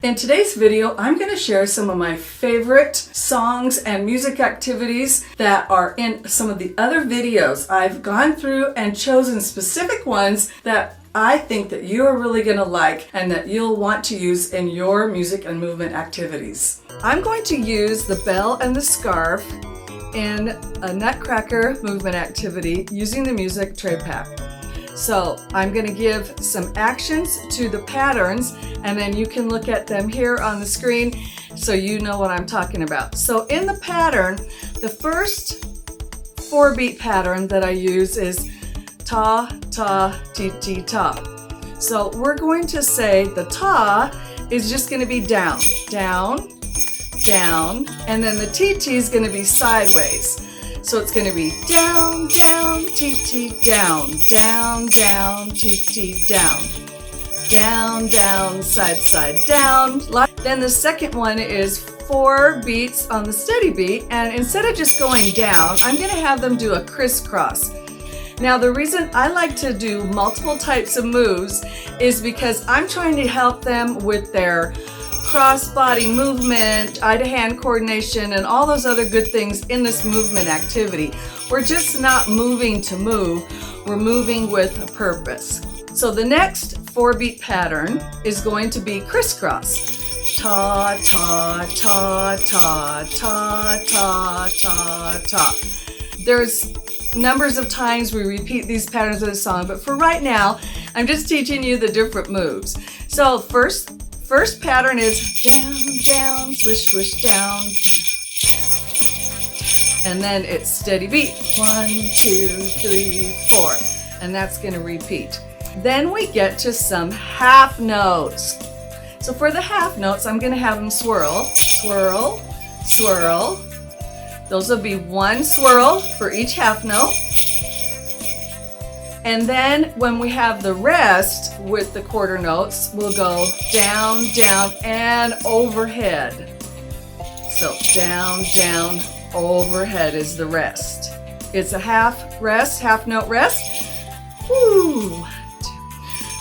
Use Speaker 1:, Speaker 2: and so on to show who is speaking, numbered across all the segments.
Speaker 1: In today's video, I'm going to share some of my favorite songs and music activities that are in some of the other videos. I've gone through and chosen specific ones that I think that you're really going to like and that you'll want to use in your music and movement activities. I'm going to use the bell and the scarf in a nutcracker movement activity using the music Trepak. So I'm going to give some actions to the patterns, and then you can look at them here on the screen so you know what I'm talking about. So in the pattern, the first 4-beat pattern that I use is ta, ta, ti, ti, ta. So we're going to say the ta is just going to be down, down, down, and then the ti, ti is going to be sideways. So it's going to be down, down, ti, ti, down, down, down, ti, ti, down, down, down, side, side, down. Then the second one is 4 beats on the steady beat, and instead of just going down, I'm going to have them do a crisscross. Now the reason I like to do multiple types of moves is because I'm trying to help them with their cross-body movement, eye-to-hand coordination, and all those other good things in this movement activity. We're just not moving to move, we're moving with a purpose. So the next 4-beat pattern is going to be crisscross. Ta, ta, ta, ta, ta, ta, ta, ta. There's numbers of times we repeat these patterns of the song, but for right now, I'm just teaching you the different moves. So First pattern is down, down, swish, swish, down, down. And then it's steady beat. 1, 2, 3, 4. And that's going to repeat. Then we get to some half notes. So for the half notes, I'm going to have them swirl, swirl, swirl. Those will be 1 swirl for each half note. And then when we have the rest with the quarter notes, we'll go down, down, and overhead. So down, down, overhead is the rest. It's a half rest, half note rest. Woo.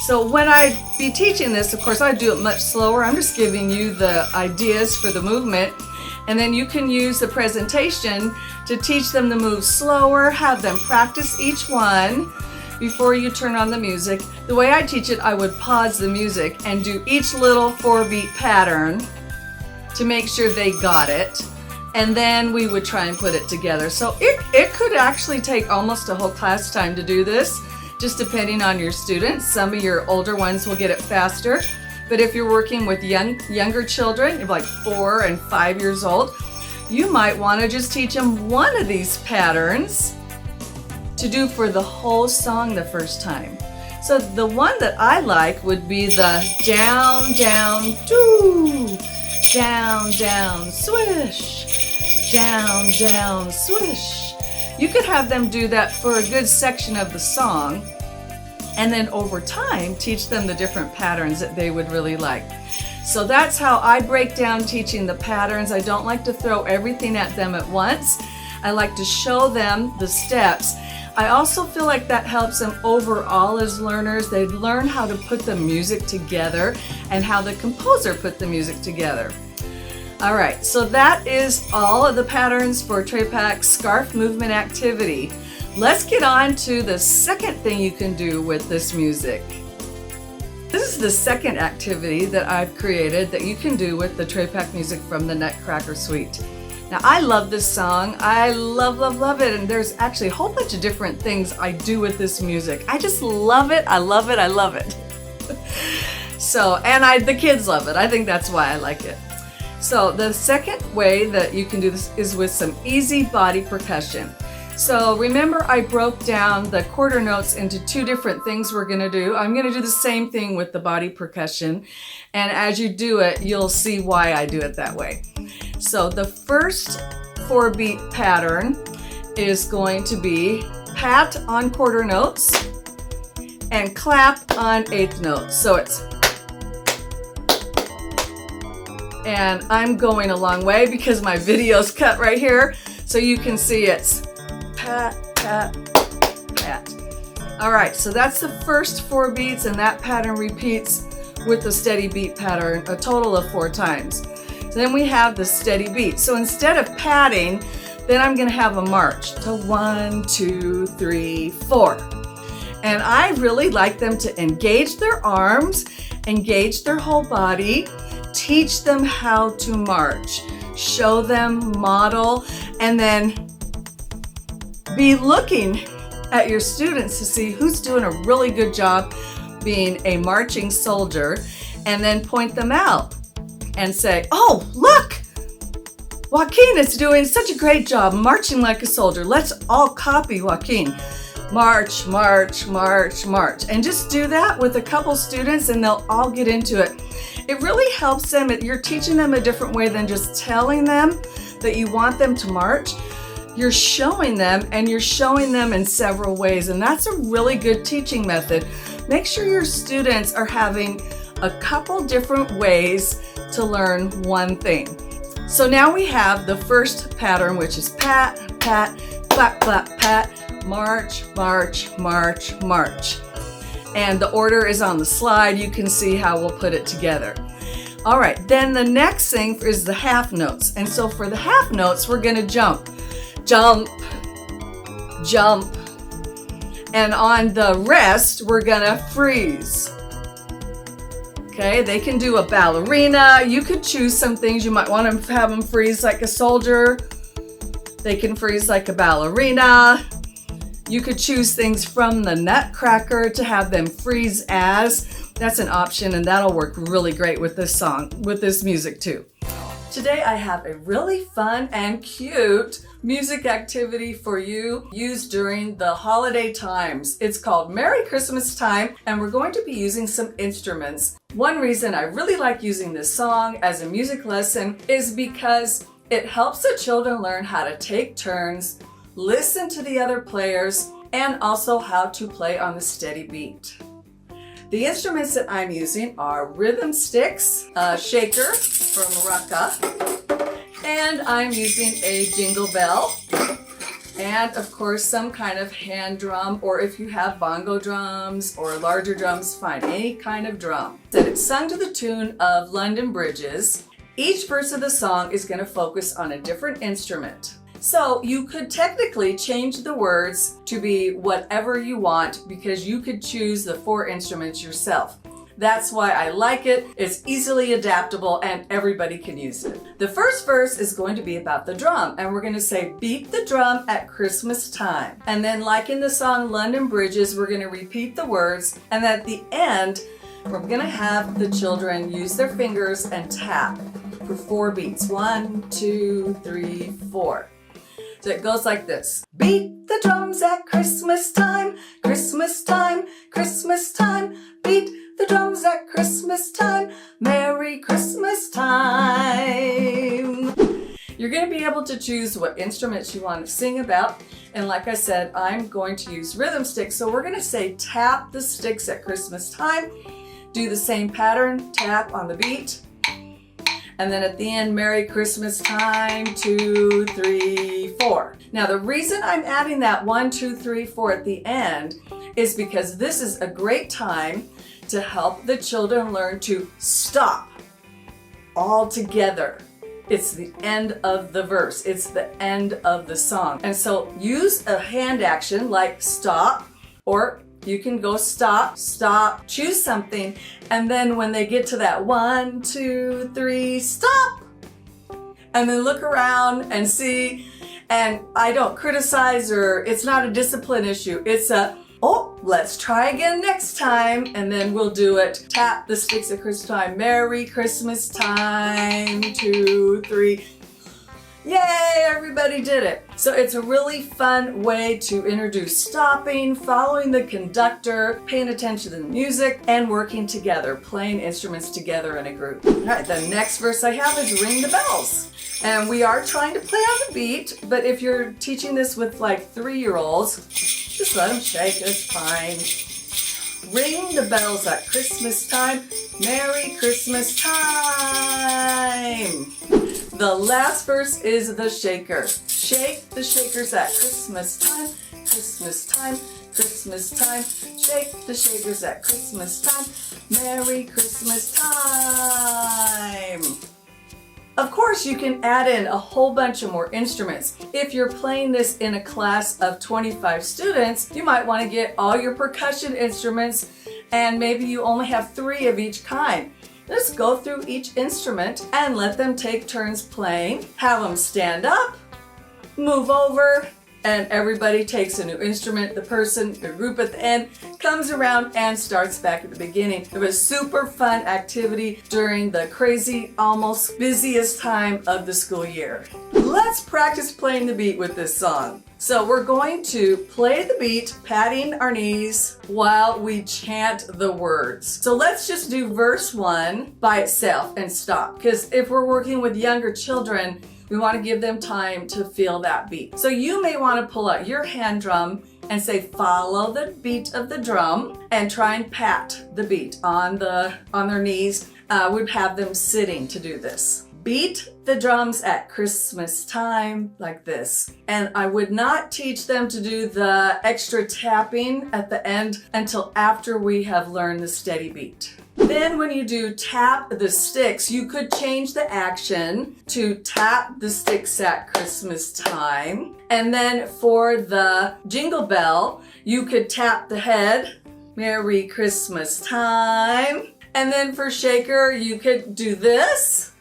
Speaker 1: So when I be teaching this, of course, I do it much slower. I'm just giving you the ideas for the movement. And then you can use the presentation to teach them the move slower, have them practice each one before you turn on the music. The way I teach it, I would pause the music and do each little 4-beat pattern to make sure they got it. And then we would try and put it together. So it could actually take almost a whole class time to do this, just depending on your students. Some of your older ones will get it faster. But if you're working with younger children, like 4 and 5 years old, you might want to just teach them one of these patterns to do for the whole song the first time. So the one that I like would be the down, down, doo, down, down, swish, down, down, swish. You could have them do that for a good section of the song, and then over time teach them the different patterns that they would really like. So that's how I break down teaching the patterns. I don't like to throw everything at them at once. I like to show them the steps. I also feel like that helps them overall as learners. They learn how to put the music together and how the composer put the music together. All right, so that is all of the patterns for Trepak's scarf movement activity. Let's get on to the second thing you can do with this music. This is the second activity that I've created that you can do with the Trepak music from the Nutcracker Suite. Now I love this song. I love, love, love it. And there's actually a whole bunch of different things I do with this music. I just love it. I love it. I love it. So, and the kids love it. I think that's why I like it. So the second way that you can do this is with some easy body percussion. So remember I broke down the quarter notes into 2 different things we're going to do. I'm going to do the same thing with the body percussion. And as you do it, you'll see why I do it that way. So the first 4-beat pattern is going to be pat on quarter notes and clap on 8th notes. So it's, and I'm going a long way because my video's cut right here. So you can see it's pat, pat, pat. All right, so that's the first 4 beats, and that pattern repeats with the steady beat pattern a total of 4 times. Then we have the steady beat. So instead of patting, then I'm going to have a march to 1, 2, 3, 4. And I really like them to engage their arms, engage their whole body, teach them how to march, show them, model, and then be looking at your students to see who's doing a really good job being a marching soldier, and then point them out and say, oh, look, Joaquin is doing such a great job marching like a soldier. Let's all copy Joaquin. March, march, march, march. And just do that with a couple students and they'll all get into it. It really helps them. You're teaching them a different way than just telling them that you want them to march. You're showing them, and you're showing them in several ways. And that's a really good teaching method. Make sure your students are having a couple different ways to learn one thing. So now we have the first pattern, which is pat, pat, clap, clap, pat, march, march, march, march. And the order is on the slide. You can see how we'll put it together. All right, then the next thing is the half notes. And so for the half notes, we're gonna jump, jump, jump. And on the rest, we're gonna freeze. Okay, they can do a ballerina. You could choose some things. You might want to have them freeze like a soldier. They can freeze like a ballerina. You could choose things from the Nutcracker to have them freeze as. That's an option, and that'll work really great with this song, with this music too. Today I have a really fun and cute music activity for you used during the holiday times. It's called Merry Christmas Time, and we're going to be using some instruments. One reason I really like using this song as a music lesson is because it helps the children learn how to take turns, listen to the other players, and also how to play on the steady beat. The instruments that I'm using are rhythm sticks, a shaker from Rucka, and I'm using a jingle bell, and of course some kind of hand drum, or if you have bongo drums or larger drums, fine, any kind of drum. That it's sung to the tune of London Bridges. Each verse of the song is going to focus on a different instrument. So you could technically change the words to be whatever you want because you could choose the 4 instruments yourself. That's why I like it. It's easily adaptable and everybody can use it. The first verse is going to be about the drum, and we're going to say beat the drum at Christmas time. And then like in the song London Bridges, we're going to repeat the words, and at the end we're going to have the children use their fingers and tap for 4 beats. 1, 2, 3, 4. So it goes like this. Beat the drums at Christmas time, Christmas time, Christmas time. Beat the drums at Christmas time, Merry Christmas time. You're going to be able to choose what instruments you want to sing about. And like I said, I'm going to use rhythm sticks. So we're going to say tap the sticks at Christmas time. Do the same pattern, tap on the beat. And then at the end, Merry Christmas time, 2, 3, 4. Now the reason I'm adding that 1, 2, 3, 4 at the end is because this is a great time to help the children learn to stop all together. It's the end of the verse. It's the end of the song. And so use a hand action like stop, or you can go stop, stop, choose something, and then when they get to that 1, 2, 3, stop! And then look around and see, and I don't criticize, or it's not a discipline issue. It's a, oh, let's try again next time, and then we'll do it. Tap the sticks at Christmas time, Merry Christmas time, 2, 3. Yay, everybody did it. So it's a really fun way to introduce stopping, following the conductor, paying attention to the music, and working together, playing instruments together in a group. All right, the next verse I have is Ring the Bells. And we are trying to play on the beat, but if you're teaching this with like 3-year-olds, just let them shake, it's fine. Ring the bells at Christmas time, Merry Christmas time. The last verse is the shaker. Shake the shakers at Christmas time, Christmas time, Christmas time. Shake the shakers at Christmas time. Merry Christmas time. Of course, you can add in a whole bunch of more instruments. If you're playing this in a class of 25 students, you might want to get all your percussion instruments, and maybe you only have 3 of each kind. Just go through each instrument and let them take turns playing. Have them stand up, move over, and everybody takes a new instrument. The group at the end comes around and starts back at the beginning. It was a super fun activity during the crazy, almost busiest time of the school year. Let's practice playing the beat with this song. So we're going to play the beat, patting our knees while we chant the words. So let's just do verse 1 by itself and stop, because if we're working with younger children, we want to give them time to feel that beat. So you may want to pull out your hand drum and say, follow the beat of the drum, and try and pat the beat on their knees. We'd have them sitting to do this. Beat the drums at Christmas time, like this. And I would not teach them to do the extra tapping at the end until after we have learned the steady beat. Then when you do tap the sticks, you could change the action to tap the sticks at Christmas time. And then for the jingle bell, you could tap the head, Merry Christmas time. And then for shaker, you could do this,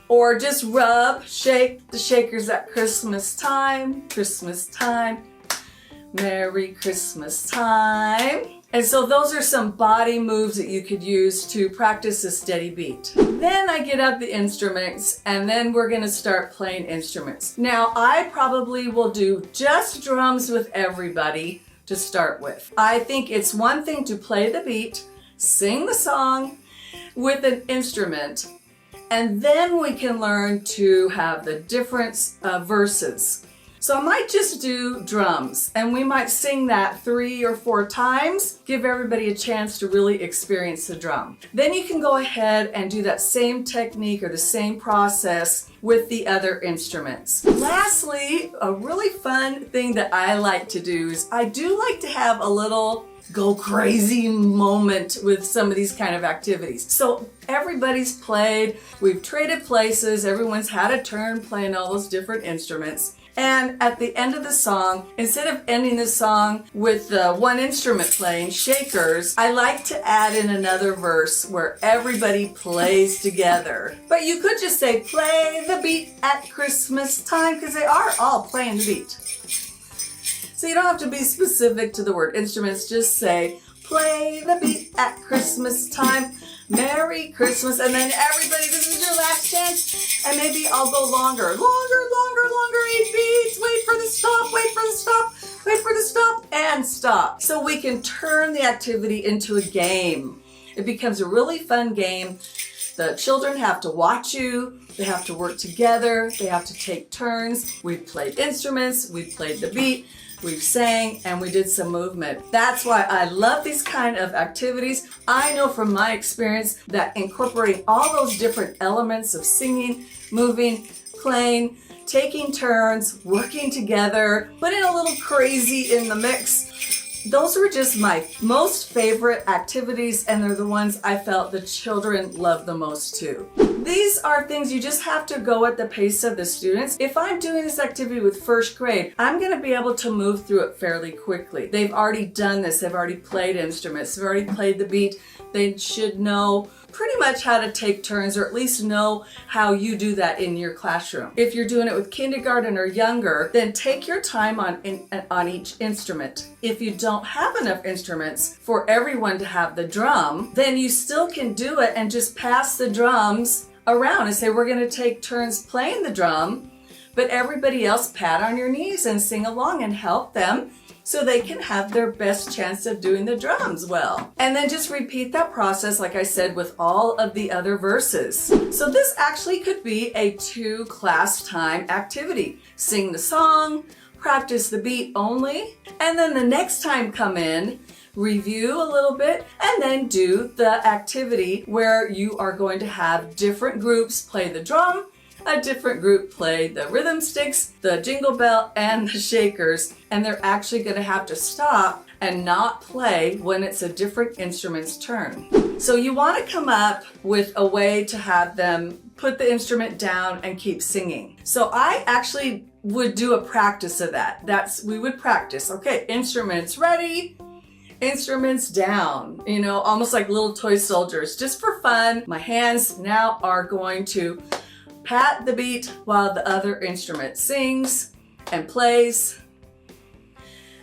Speaker 1: or just shake the shakers at Christmas time, Merry Christmas time. And so those are some body moves that you could use to practice a steady beat. Then I get out the instruments, and then we're gonna start playing instruments. Now, I probably will do just drums with everybody to start with. I think it's one thing to play the beat, sing the song with an instrument, and then we can learn to have the different verses. So I might just do drums, and we might sing that 3 or 4 times, give everybody a chance to really experience the drum. Then you can go ahead and do that same technique or the same process with the other instruments. Lastly, a really fun thing that I like to do is I do like to have a little go crazy moment with some of these kind of activities. So everybody's played, we've traded places, everyone's had a turn playing all those different instruments. And at the end of the song, instead of ending the song with the one instrument playing, shakers, I like to add in another verse where everybody plays together. But you could just say, play the beat at Christmas time, because they are all playing the beat. So you don't have to be specific to the word instruments, just say, play the beat at Christmas time, Merry Christmas, and then everybody, this is your last chance, and maybe I'll go longer, 8 beats, wait for the stop, and stop. So we can turn the activity into a game. It becomes a really fun game. The children have to watch you, they have to work together, they have to take turns. We've played instruments, we've played the beat, we've sang, and we did some movement. That's why I love these kind of activities. I know from my experience that incorporating all those different elements of singing, moving, playing, taking turns, working together, putting a little crazy in the mix, those were just my most favorite activities, and they're the ones I felt the children loved the most too. These are things you just have to go at the pace of the students. If I'm doing this activity with first grade, I'm going to be able to move through it fairly quickly. They've already done this. They've already played instruments. They've already played the beat. They should know pretty much how to take turns, or at least know how you do that in your classroom. If you're doing it with kindergarten or younger, then take your time on each instrument. If you don't have enough instruments for everyone to have the drum, then you still can do it and just pass the drums around and say, we're going to take turns playing the drum, but everybody else pat on your knees and sing along and help them so they can have their best chance of doing the drums well. And then just repeat that process, like I said, with all of the other verses. So this actually could be a 2 class time activity. Sing the song, practice the beat only, and then the next time come in, review a little bit, and then do the activity where you are going to have different groups play the drum, a different group play the rhythm sticks, the jingle bell, and the shakers, and they're actually going to have to stop and not play when it's a different instrument's turn. So you want to come up with a way to have them put the instrument down and keep singing. So I actually would do a practice of that. We would practice, okay, instruments ready, instruments down, you know, almost like little toy soldiers, just for fun. My hands now are going to pat the beat while the other instrument sings and plays.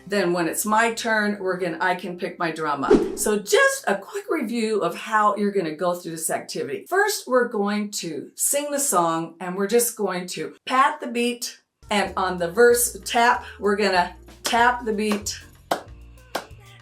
Speaker 1: Then when it's my turn, I can pick my drum up. So just a quick review of how you're gonna go through this activity. First, we're going to sing the song and we're just going to pat the beat, and on the verse tap, we're gonna tap the beat,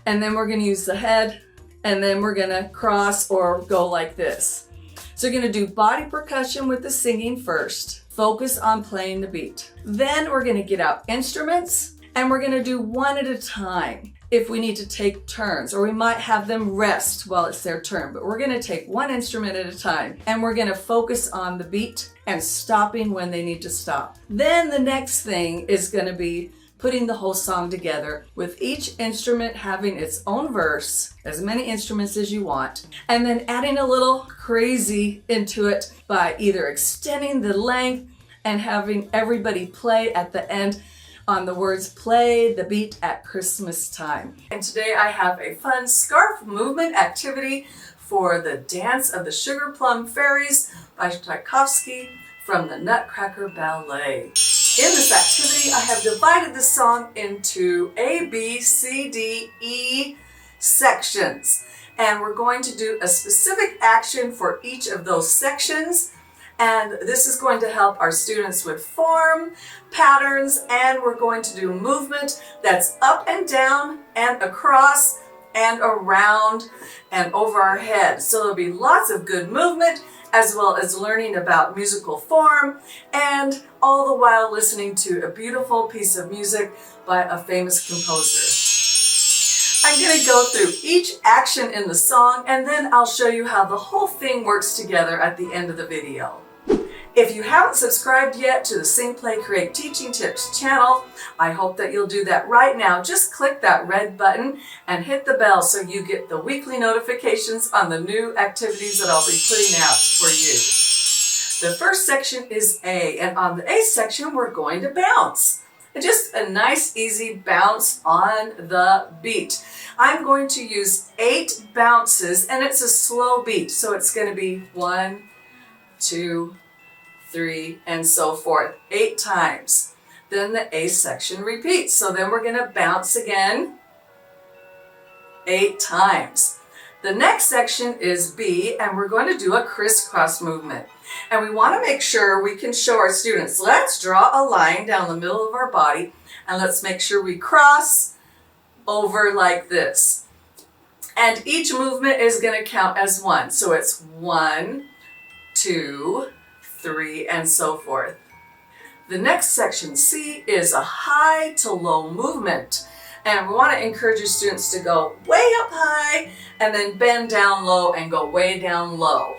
Speaker 1: and then we're gonna use the head, and then we're gonna cross or go like this. So you're gonna do body percussion with the singing first. Focus on playing the beat. Then we're gonna get out instruments, and we're gonna do one at a time if we need to take turns, or we might have them rest while it's their turn, but we're gonna take one instrument at a time, and we're gonna focus on the beat and stopping when they need to stop. Then the next thing is gonna be putting the whole song together with each instrument having its own verse, as many instruments as you want, and then adding a little crazy into it by either extending the length and having everybody play at the end on the words "play the beat at Christmas time." And today I have a fun scarf movement activity for the Dance of the Sugarplum Fairies by Tchaikovsky from the Nutcracker Ballet. In this activity, I have divided the song into A, B, C, D, E sections. And we're going to do a specific action for each of those sections. And this is going to help our students with form, patterns, and we're going to do movement that's up and down and across and around and over our head. So there'll be lots of good movement, as well as learning about musical form, and all the while listening to a beautiful piece of music by a famous composer. I'm going to go through each action in the song, and then I'll show you how the whole thing works together at the end of the video. If you haven't subscribed yet to the Sing, Play, Create Teaching Tips channel, I hope that you'll do that right now. Just click that red button and hit the bell so you get the weekly notifications on the new activities that I'll be putting out for you. The first section is A, and on the A section, we're going to bounce. Just a nice, easy bounce on the beat. I'm going to use 8 bounces, and it's a slow beat, so it's going to be 1, 2, 3, and so forth, 8 times. Then the A section repeats. So then we're going to bounce again 8 times. The next section is B, and we're going to do a crisscross movement. And we want to make sure we can show our students, let's draw a line down the middle of our body, and let's make sure we cross over like this. And each movement is going to count as 1. So it's 1, 2, 3, and so forth. The next section, C, is a high to low movement. And we want to encourage your students to go way up high and then bend down low and go way down low.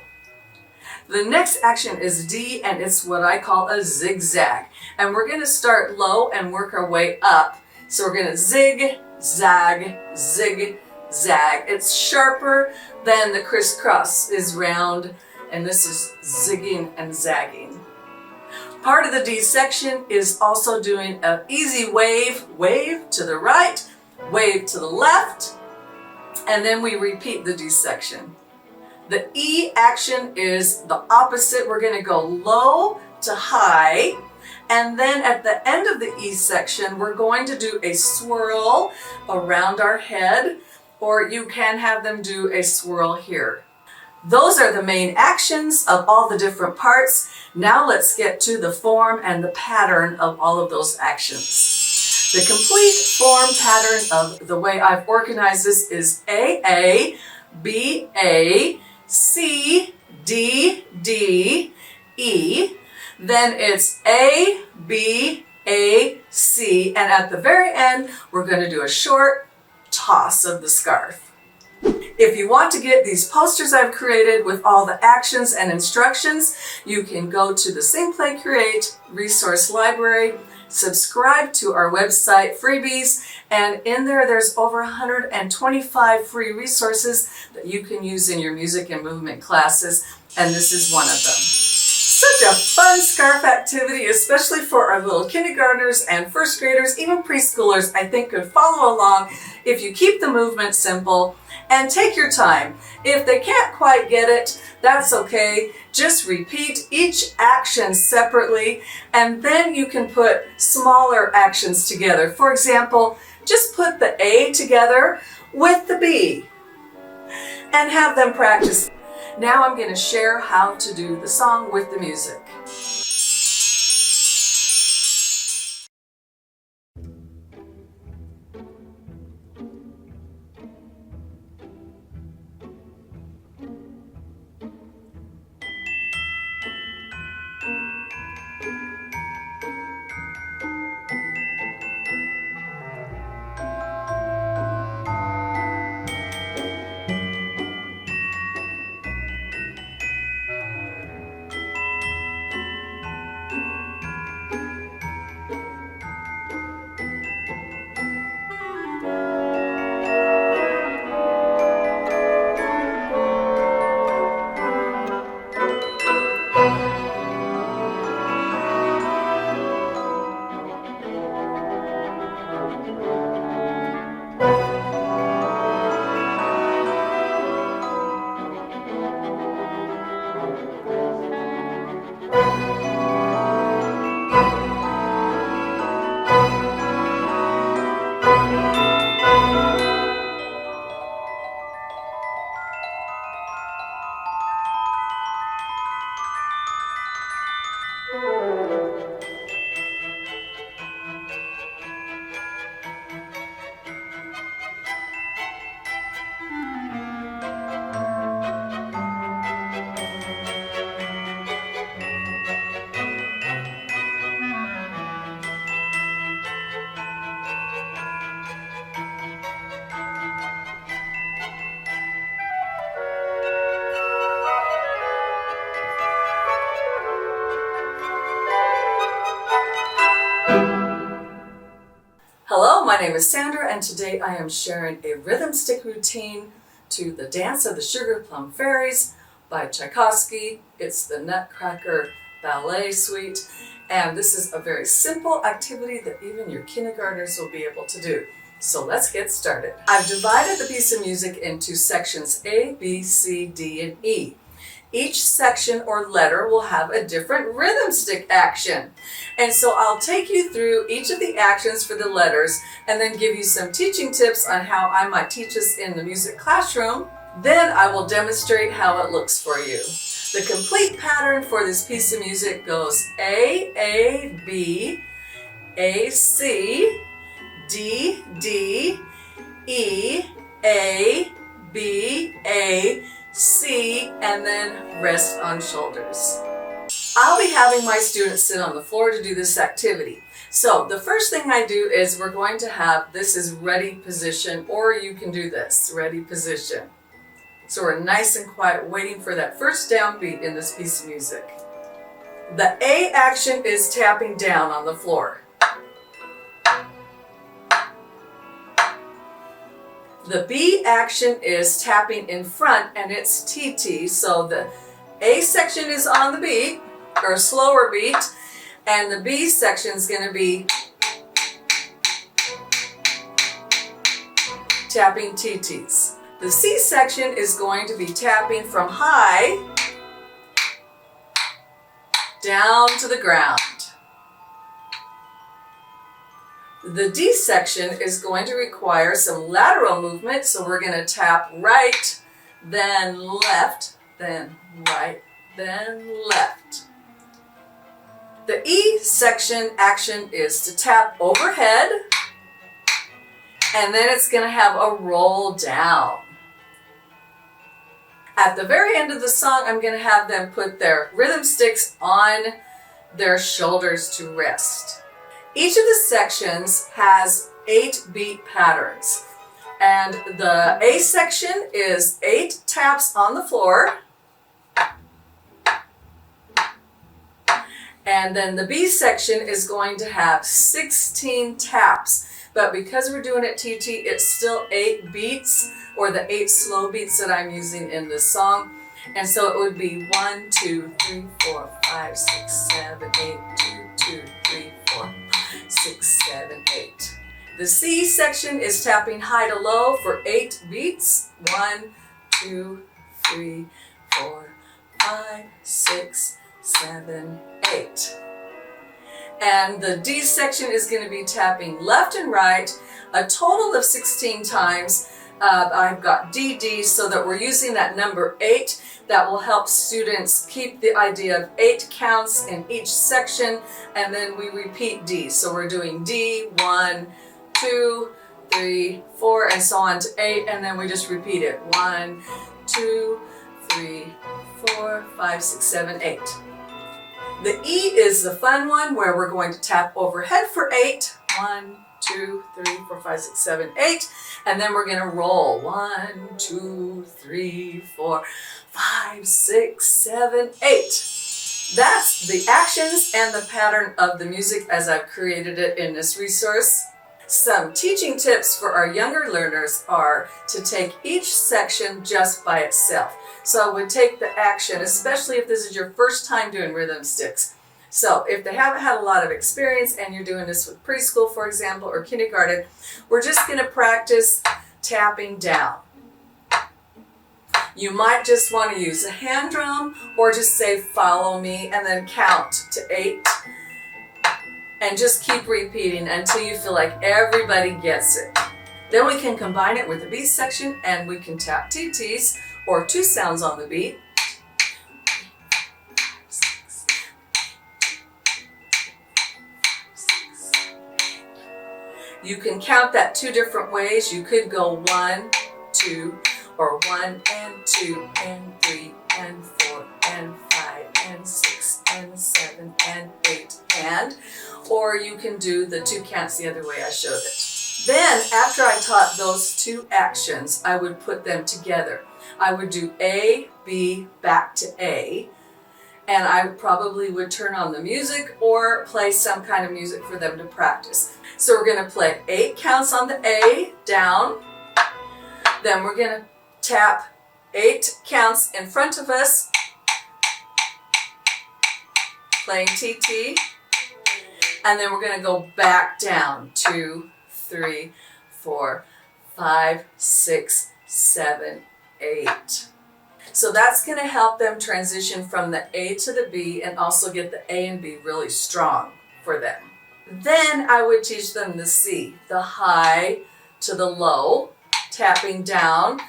Speaker 1: The next action is D, and it's what I call a zigzag. And we're going to start low and work our way up. So we're going to zig, zag, zig, zag. It's sharper than the crisscross is round, and this is zigging and zagging. Part of the D section is also doing an easy wave, wave to the right, wave to the left, and then we repeat the D section. The E action is the opposite. We're going to go low to high, and then at the end of the E section, we're going to do a swirl around our head, or you can have them do a swirl here. Those are the main actions of all the different parts. Now let's get to the form and the pattern of all of those actions. The complete form pattern of the way I've organized this is A, B, A, C, D, D, E. Then it's A, B, A, C, and at the very end, we're going to do a short toss of the scarf. If you want to get these posters I've created with all the actions and instructions, you can go to the Sing Play Create resource library, subscribe to our website freebies, and in there's over 125 free resources that you can use in your music and movement classes, and this is one of them. Such a fun scarf activity, especially for our little kindergartners and first graders, even preschoolers, I think could follow along if you keep the movement simple and take your time. If they can't quite get it, that's okay. Just repeat each action separately, and then you can put smaller actions together. For example, just put the A together with the B and have them practice. Now I'm going to share how to do the song with the music. Hello, my name is Sandra, and today I am sharing a rhythm stick routine to the Dance of the Sugarplum Fairies by Tchaikovsky. It's the Nutcracker Ballet Suite, and this is a very simple activity that even your kindergartners will be able to do. So let's get started. I've divided the piece of music into sections A, B, C, D, and E. Each section or letter will have a different rhythm stick action. And so I'll take you through each of the actions for the letters and then give you some teaching tips on how I might teach this in the music classroom. Then I will demonstrate how it looks for you. The complete pattern for this piece of music goes A, B, A, C, D, D, E, A, B, A, C, and then rest on shoulders. I'll be having my students sit on the floor to do this activity. So the first thing I do is we're going to have, this is ready position, or you can do this, ready position. So we're nice and quiet waiting for that first downbeat in this piece of music. The A action is tapping down on the floor. The B action is tapping in front, and it's TT, so the A section is on the beat, or slower beat, and the B section is going to be tapping TTs. The C section is going to be tapping from high down to the ground. The D section is going to require some lateral movement, so we're going to tap right, then left, then right, then left. The E section action is to tap overhead, and then it's going to have a roll down. At the very end of the song, I'm going to have them put their rhythm sticks on their shoulders to rest. Each of the sections has 8 beat patterns. And the A section is 8 taps on the floor. And then the B section is going to have 16 taps. But because we're doing it TT, it's still 8 beats, or the 8 slow beats that I'm using in this song. And so it would be 1, 2, 3, 4, 5, 6, 7, 8, 2, 2, 3, 4, 5, 6, 7, 8. The C section is tapping high to low for 8 beats. 1, 2, 3, 4, 5, 6, 7, 8. And the D section is going to be tapping left and right a total of 16 times. I've got DD so that we're using that number 8. That will help students keep the idea of 8 counts in each section, and then we repeat D. So we're doing D, 1, 2, 3, 4, and so on to 8, and then we just repeat it. 1, 2, 3, 4, 5, 6, 7, 8. The E is the fun one where we're going to tap overhead for 8. 1, 2, 3, 4, 5, 6, 7, 8. And then we're going to roll. 1, 2, 3, 4, 5, 6, 7, 8. That's the actions and the pattern of the music as I've created it in this resource. Some teaching tips for our younger learners are to take each section just by itself. So I would take the action, especially if this is your first time doing rhythm sticks. So if they haven't had a lot of experience and you're doing this with preschool, for example, or kindergarten, we're just going to practice tapping down. You might just want to use a hand drum or just say follow me and then count to 8. And just keep repeating until you feel like everybody gets it. Then we can combine it with the beat section and we can tap TTs or 2 sounds on the beat. You can count that 2 different ways. You could go 1, 2, or 1 and 2 and 3 and 4 and 5 and 6 and 7 and 8 and, or you can do the 2 counts the other way I showed it. Then after I taught those 2 actions, I would put them together. I would do A, B, back to A, and I probably would turn on the music or play some kind of music for them to practice. So we're going to play 8 counts on the A, down. Then we're going to tap 8 counts in front of us, playing TT. And then we're going to go back down. 2, 3, 4, 5, 6, 7, 8. So that's going to help them transition from the A to the B and also get the A and B really strong for them. Then I would teach them the C, the high to the low, tapping down,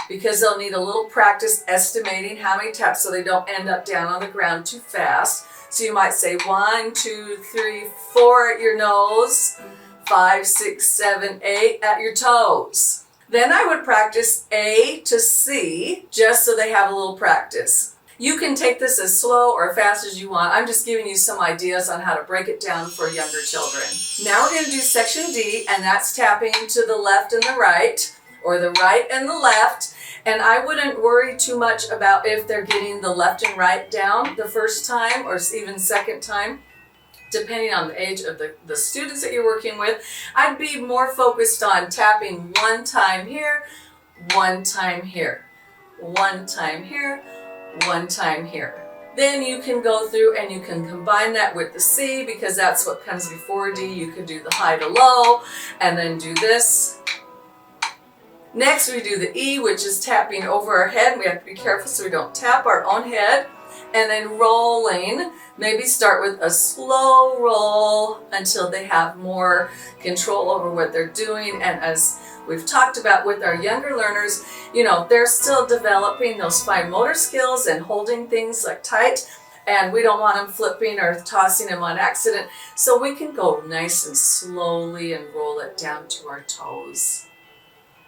Speaker 1: because they'll need a little practice estimating how many taps so they don't end up down on the ground too fast. So you might say 1, 2, 3, 4 at your nose, 5, 6, 7, 8 at your toes. Then I would practice A to C just so they have a little practice. You can take this as slow or fast as you want. I'm just giving you some ideas on how to break it down for younger children. Now we're going to do section D, and that's tapping to the left and the right, or the right and the left. And I wouldn't worry too much about if they're getting the left and right down the first time or even second time, depending on the age of the students that you're working with. I'd be more focused on tapping 1 time here, 1 time here, 1 time here, 1 time here. Then you can go through and you can combine that with the C because that's what comes before D. You could do the high to low and then do this. Next we do the E, which is tapping over our head. We have to be careful so we don't tap our own head. And then rolling, maybe start with a slow roll until they have more control over what they're doing. And as we've talked about with our younger learners, you know, they're still developing those fine motor skills and holding things like tight. And we don't want them flipping or tossing them on accident. So we can go nice and slowly and roll it down to our toes.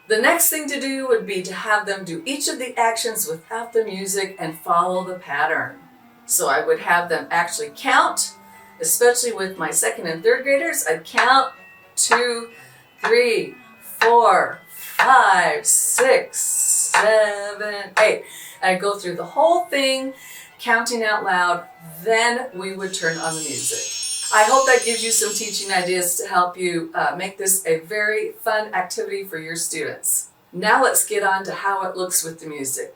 Speaker 1: The next thing to do would be to have them do each of the actions without the music and follow the pattern. So I would have them actually count, especially with my 2nd and 3rd graders. I'd count 2, 3, 4, 5, 6, 7, 8. And I go through the whole thing, counting out loud, then we would turn on the music. I hope that gives you some teaching ideas to help you make this a very fun activity for your students. Now let's get on to how it looks with the music.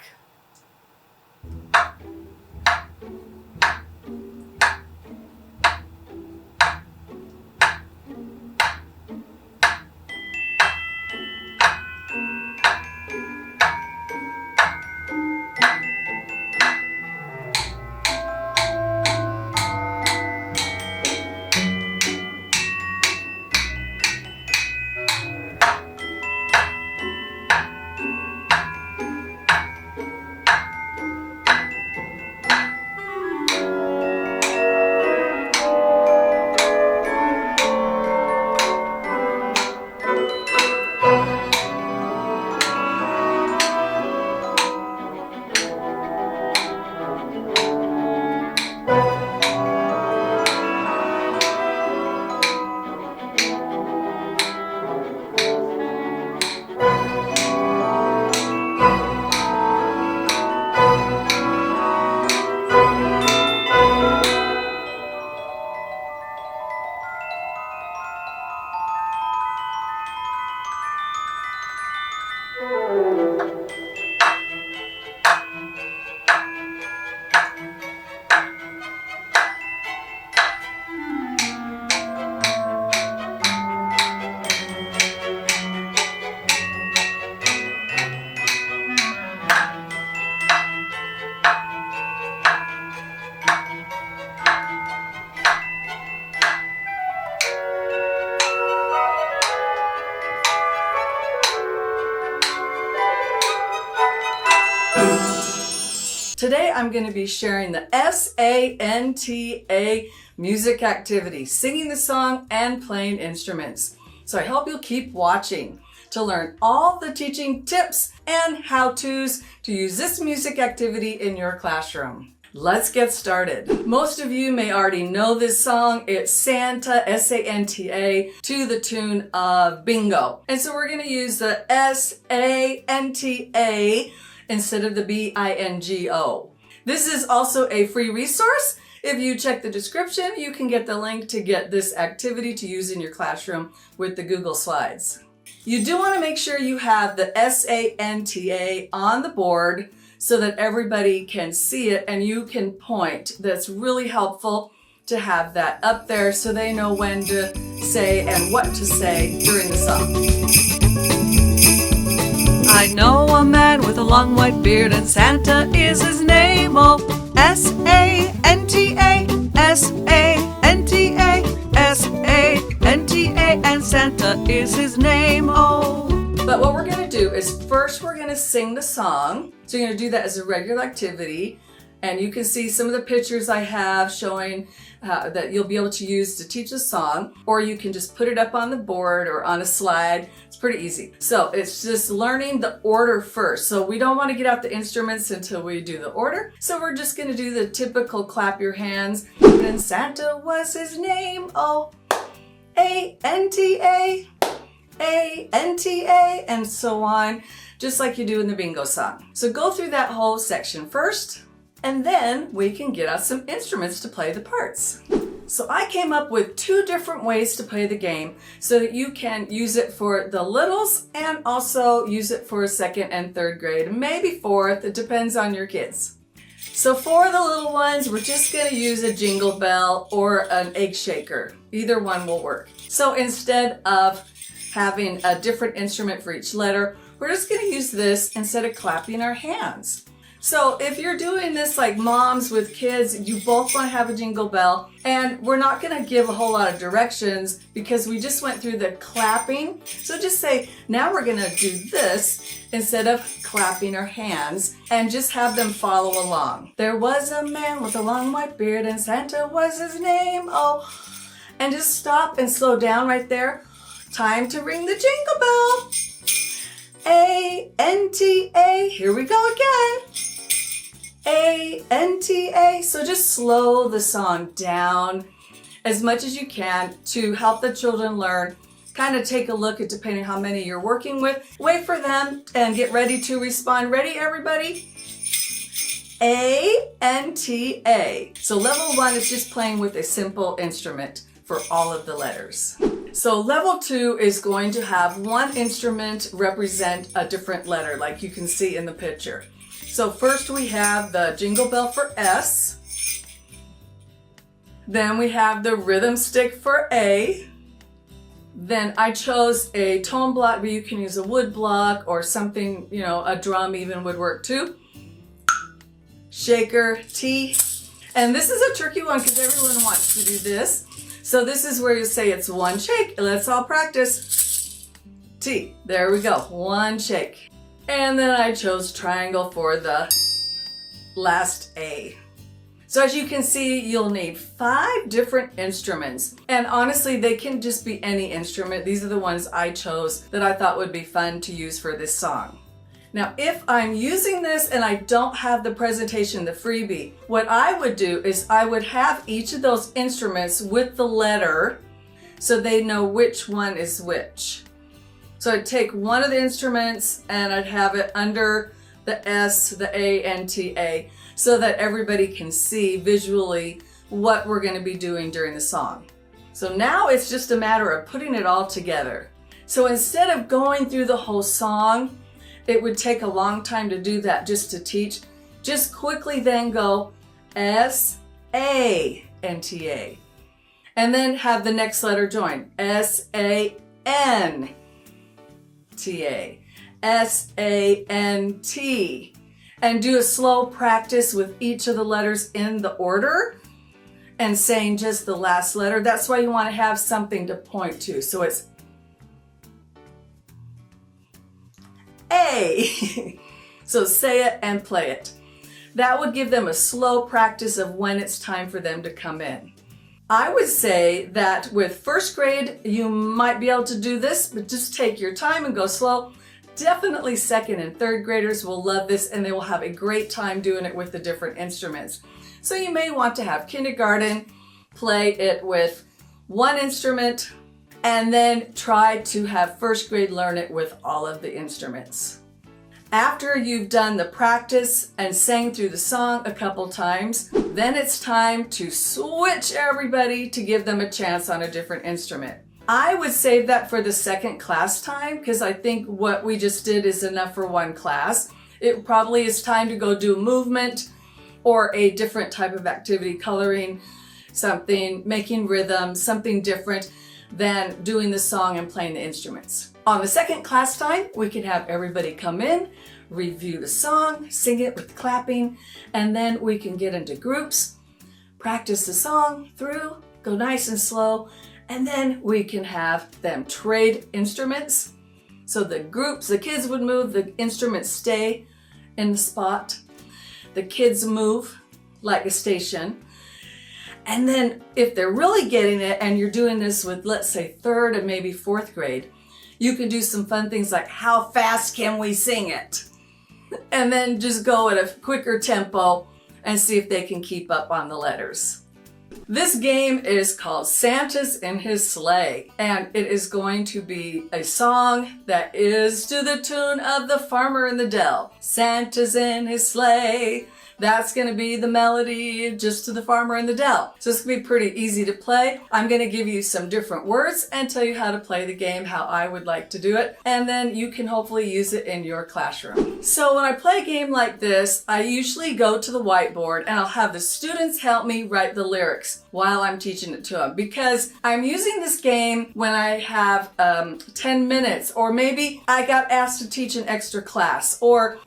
Speaker 1: Today I'm going to be sharing the SANTA music activity, singing the song and playing instruments. So I hope you'll keep watching to learn all the teaching tips and how-tos to use this music activity in your classroom. Let's get started. Most of you may already know this song. It's Santa, S-A-N-T-A, to the tune of Bingo. And so we're going to use the S-A-N-T-A instead of the B-I-N-G-O. This is also a free resource. If you check the description, you can get the link to get this activity to use in your classroom with the Google Slides. You do want to make sure you have the S-A-N-T-A on the board so that everybody can see it and you can point. That's really helpful to have that up there so they know when to say and what to say during the song. I know a man with a long white beard and Santa is his name, oh, S-A-N-T-A, S-A-N-T-A, S-A-N-T-A, and Santa is his name, oh. But what we're going to do is first we're going to sing the song. So you're going to do that as a regular activity. And you can see some of the pictures I have showing that you'll be able to use to teach a song, or you can just put it up on the board or on a slide. It's pretty easy. So it's just learning the order first. So we don't want to get out the instruments until we do the order. So we're just going to do the typical clap your hands. And Santa was his name, oh, A-N-T-A, A-N-T-A, and so on, just like you do in the bingo song. So go through that whole section first. And then we can get out some instruments to play the parts. So I came up with 2 different ways to play the game so that you can use it for the littles and also use it for 2nd and 3rd grade, maybe 4th, it depends on your kids. So for the little ones, we're just going to use a jingle bell or an egg shaker. Either one will work. So instead of having a different instrument for each letter, we're just going to use this instead of clapping our hands. So if you're doing this like moms with kids, you both want to have a jingle bell, and we're not going to give a whole lot of directions because we just went through the clapping. So just say, now we're going to do this instead of clapping our hands, and just have them follow along. There was a man with a long white beard and Santa was his name, oh, and just stop and slow down right there. Time to ring the jingle bell. A-N-T-A, here we go again. A-N-T-A. So just slow the song down as much as you can to help the children learn kind of take a look at depending how many you're working with. Wait for them and get ready to respond. Ready, everybody? A, N, T, A. So level 1 is just playing with a simple instrument for all of the letters. So level 2 is going to have one instrument represent a different letter, like you can see in the picture. So first we have the jingle bell for S. Then we have the rhythm stick for A. Then I chose a tone block, but you can use a wood block or something, you know, a drum even would work too. Shaker, T. And this is a tricky one because everyone wants to do this. So this is where you say it's one shake. Let's all practice. T. There we go. One shake. And then I chose triangle for the last A. So as you can see, you'll need 5 different instruments. And honestly, they can just be any instrument. These are the ones I chose that I thought would be fun to use for this song. Now, if I'm using this and I don't have the presentation, the freebie, what I would do is I would have each of those instruments with the letter so they know which one is which. So I'd take one of the instruments and I'd have it under the S, the A, and T, A, so that everybody can see visually what we're going to be doing during the song. So now it's just a matter of putting it all together. So instead of going through the whole song, it would take a long time to do that just to teach. Just quickly then go S, A, N, T, A. And then have the next letter join. S, A, N, T, A. S, A, N, T. And do a slow practice with each of the letters in the order and saying just the last letter. That's why you want to have something to point to. So it's A. So say it and play it. That would give them a slow practice of when it's time for them to come in. I would say that with first grade, you might be able to do this, but just take your time and go slow. Definitely second and third graders will love this and they will have a great time doing it with the different instruments. So you may want to have kindergarten play it with one instrument and then try to have first grade learn it with all of the instruments. After you've done the practice and sang through the song a couple times, then it's time to switch everybody to give them a chance on a different instrument. I would save that for the second class time because I think what we just did is enough for one class. It probably is time to go do movement or a different type of activity, coloring something, making rhythm, something different than doing the song and playing the instruments. On the second class time, we can have everybody come in, review the song, sing it with clapping, and then we can get into groups, practice the song through, go nice and slow, and then we can have them trade instruments. So the groups, the kids would move, the instruments stay in the spot. The kids move like a station. And then if they're really getting it and you're doing this with, let's say, third and maybe fourth grade, you can do some fun things like how fast can we sing it? And then just go at a quicker tempo and see if they can keep up on the letters. This game is called Santa's in His Sleigh, and it is going to be a song that is to the tune of The Farmer in the Dell. Santa's in his sleigh. That's going to be the melody just to The Farmer in the Dell. So it's going to be pretty easy to play. I'm going to give you some different words and tell you how to play the game, how I would like to do it. And then you can hopefully use it in your classroom. So when I play a game like this, I usually go to the whiteboard and I'll have the students help me write the lyrics while I'm teaching it to them. Because I'm using this game when I have 10 minutes, or maybe I got asked to teach an extra class, or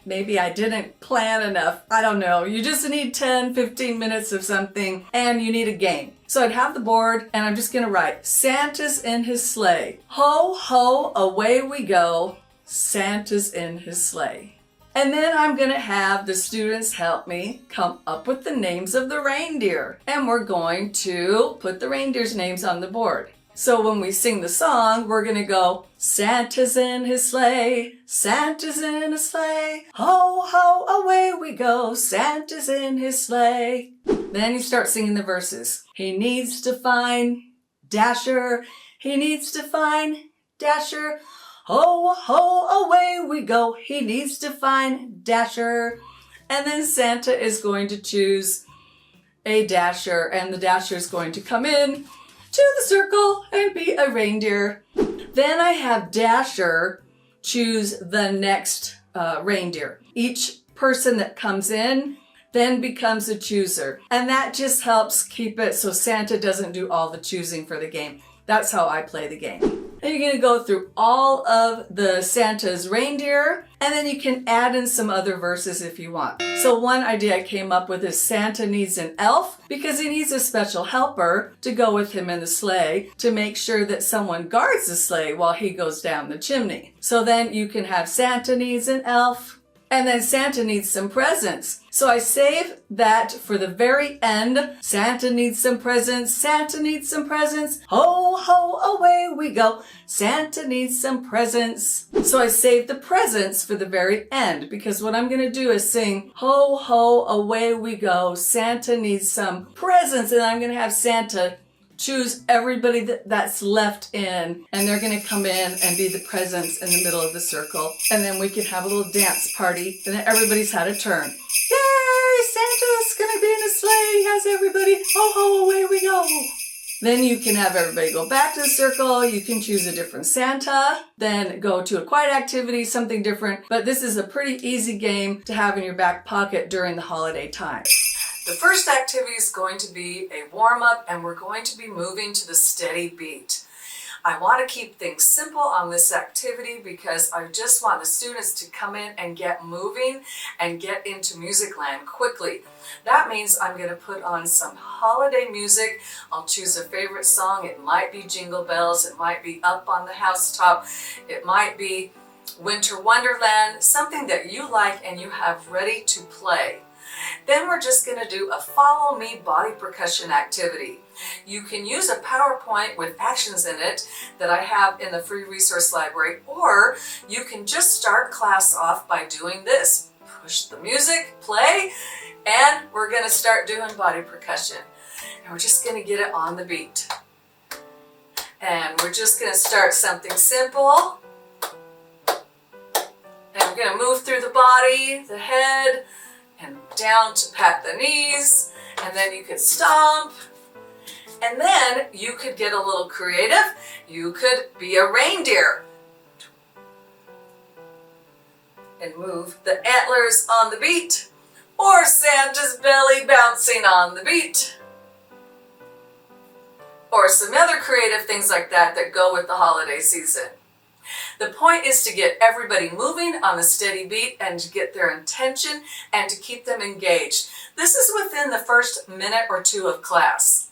Speaker 1: maybe I didn't plan enough. I don't know. You just need 10, 15 minutes of something and you need a game. So I'd have the board and I'm just going to write Santa's in his sleigh. Ho, ho, away we go. Santa's in his sleigh. And then I'm going to have the students help me come up with the names of the reindeer. And we're going to put the reindeer's names on the board. So when we sing the song, we're going to go, Santa's in his sleigh, Santa's in a sleigh, ho, ho, away we go, Santa's in his sleigh. Then you start singing the verses. He needs to find Dasher, He needs to find Dasher. Ho, ho, away we go. He needs to find Dasher. And then Santa is going to choose a Dasher, and the Dasher is going to come in to the circle and be a reindeer. Then I have Dasher choose the next reindeer. Each person that comes in then becomes a chooser. And that just helps keep it so Santa doesn't do all the choosing for the game. That's how I play the game. And you're going to go through all of the Santa's reindeer, and then you can add in some other verses if you want. So one idea I came up with is Santa needs an elf because he needs a special helper to go with him in the sleigh to make sure that someone guards the sleigh while he goes down the chimney. So then you can have Santa needs an elf, and then Santa needs some presents. So I save that for the very end. Santa needs some presents. Santa needs some presents. Ho, ho, away we go. Santa needs some presents. So I save the presents for the very end because what I'm going to do is sing ho, ho, away we go. Santa needs some presents, and I'm going to have Santa choose everybody that's left in, and they're going to come in and be the presents in the middle of the circle. And then we can have a little dance party, and then everybody's had a turn. Yay! Santa's going to be in a sleigh. He has everybody. Ho, ho, away we go. Then you can have everybody go back to the circle. You can choose a different Santa, then go to a quiet activity, something different. But this is a pretty easy game to have in your back pocket during the holiday time. The first activity is going to be a warm-up, and we're going to be moving to the steady beat. I want to keep things simple on this activity because I just want the students to come in and get moving and get into music land quickly. That means I'm going to put on some holiday music. I'll choose a favorite song. It might be Jingle Bells. It might be Up on the Housetop. It might be Winter Wonderland, something that you like and you have ready to play. Then we're just going to do a follow me body percussion activity. You can use a PowerPoint with actions in it that I have in the free resource library, or you can just start class off by doing this. Push the music, play, and we're going to start doing body percussion. And we're just going to get it on the beat. And we're just going to start something simple. And we're going to move through the body, the head, and down to pat the knees, and then you could stomp, and then you could get a little creative. You could be a reindeer and move the antlers on the beat, or Santa's belly bouncing on the beat, or some other creative things like that that go with the holiday season. The point is to get everybody moving on a steady beat and to get their attention and to keep them engaged. This is within the first minute or two of class.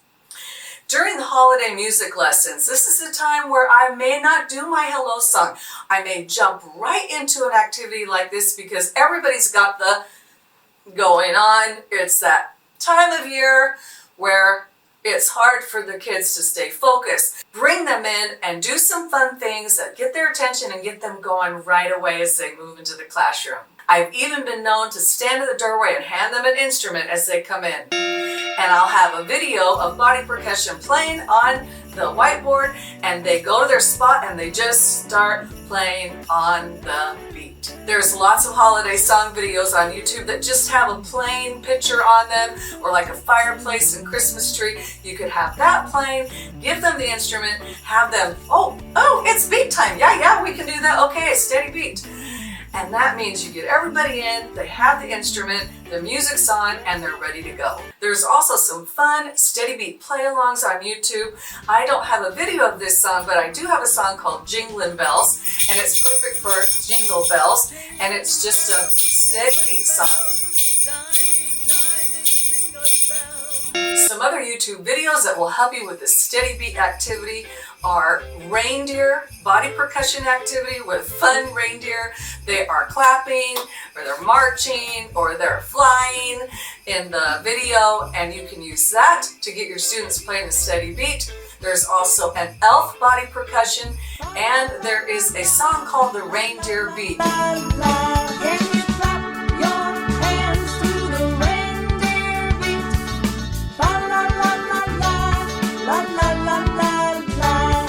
Speaker 1: During the holiday music lessons, this is the time where I may not do my hello song. I may jump right into an activity like this because everybody's got the going on. It's that time of year where it's hard for the kids to stay focused. Bring them in and do some fun things that get their attention and get them going right away as they move into the classroom. I've even been known to stand at the doorway and hand them an instrument as they come in. And I'll have a video of body percussion playing on the whiteboard, and they go to their spot and they just start playing on the beat. There's lots of holiday song videos on YouTube that just have a plain picture on them, or like a fireplace and Christmas tree. You could have that playing, give them the instrument, have them, oh, it's beat time. Yeah, we can do that. Okay, steady beat. And that means you get everybody in, they have the instrument, the music's on, and they're ready to go. There's also some fun steady beat play-alongs on YouTube. I don't have a video of this song, but I do have a song called Jinglin' Bells, and it's perfect for jingle bells, and it's just a steady beat song. Some other YouTube videos that will help you with the steady beat activity are reindeer body percussion activity with fun reindeer. They are clapping, or they're marching, or they're flying in the video, and you can use that to get your students playing a steady beat. There's also an elf body percussion, and there is a song called the Reindeer Beat.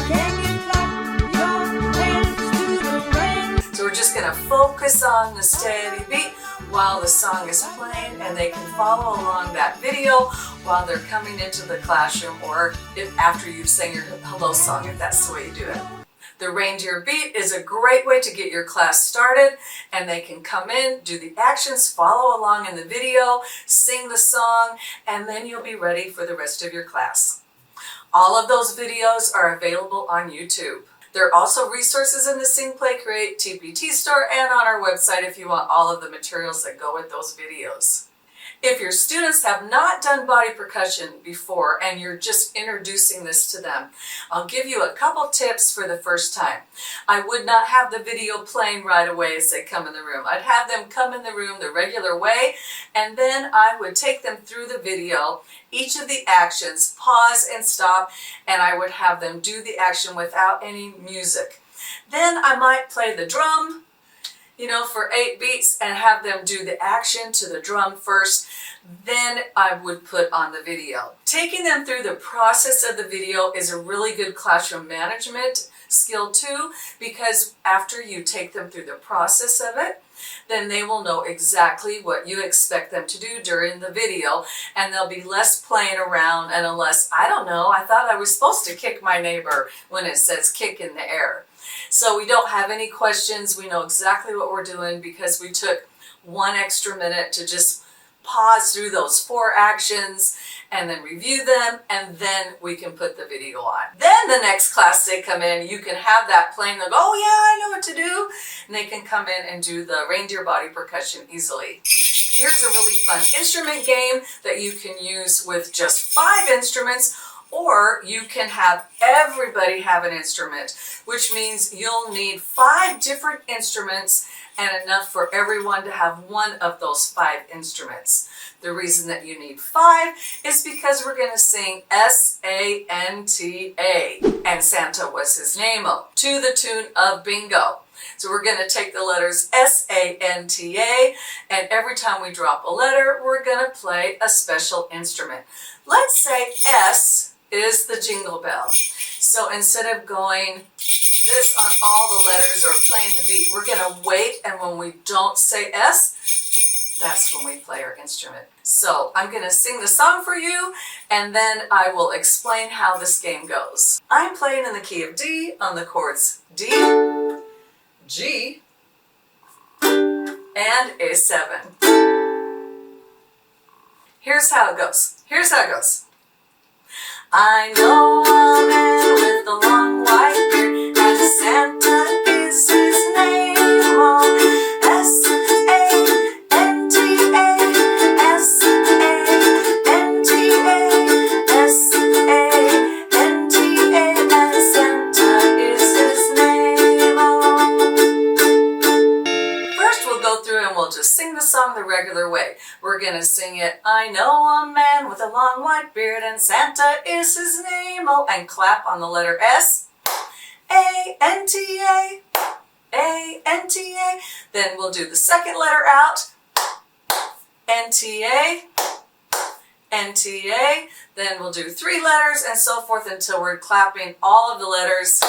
Speaker 2: Can
Speaker 1: focus on the steady beat while the song is playing, and they can follow along that video while they're coming into the classroom, or after you've sang your hello song, if that's the way you do it. The reindeer beat is a great way to get your class started, and they can come in, do the actions, follow along in the video, sing the song, and then you'll be ready for the rest of your class. All of those videos are available on YouTube. There are also resources in the Sing, Play, Create TPT store and on our website if you want all of the materials that go with those videos. If your students have not done body percussion before and you're just introducing this to them, I'll give you a couple tips for the first time. I would not have the video playing right away as they come in the room. I'd have them come in the room the regular way, and then I would take them through the video, each of the actions, pause and stop, and I would have them do the action without any music. Then I might play the drum, for 8 beats, and have them do the action to the drum first. Then I would put on the video. Taking them through the process of the video is a really good classroom management skill too, because after you take them through the process of it, then they will know exactly what you expect them to do during the video, and they'll be less playing around and less, I thought I was supposed to kick my neighbor when it says kick in the air. So we don't have any questions. We know exactly what we're doing because we took 1 extra minute to just pause through those 4 actions and then review them, and then we can put the video on. Then the next class they come in, you can have that playing. They'll go, oh yeah, I know what to do. And they can come in and do the reindeer body percussion easily. Here's a really fun instrument game that you can use with just 5 instruments, or you can have everybody have an instrument, which means you'll need 5 different instruments and enough for everyone to have one of those 5 instruments. The reason that you need 5 is because we're going to sing S-A-N-T-A, and Santa was his name-o, to the tune of Bingo. So we're going to take the letters S-A-N-T-A, and every time we drop a letter, we're going to play a special instrument. Let's say S is the jingle bell. So instead of going this on all the letters or playing the beat, we're going to wait, and when we don't say S, that's when we play our instrument. So I'm going to sing the song for you, and then I will explain how this game goes. I'm playing in the key of D on the chords D, G, and A7. Here's how it goes. I know a man with a long white beard, and Santa is his name. Oh, S-A-N-T-A, S-A-N-T-A, S-A-N-T-A, and Santa is his name. Oh. First we'll go through and we'll just sing the song the regular way. We're going to sing it, I know a man with a long white beard and Santa is his name, oh, and clap on the letter S, A-N-T-A, A-N-T-A. Then we'll do the second letter out, N-T-A, N-T-A. Then we'll do 3 letters and so forth until we're clapping all of the letters.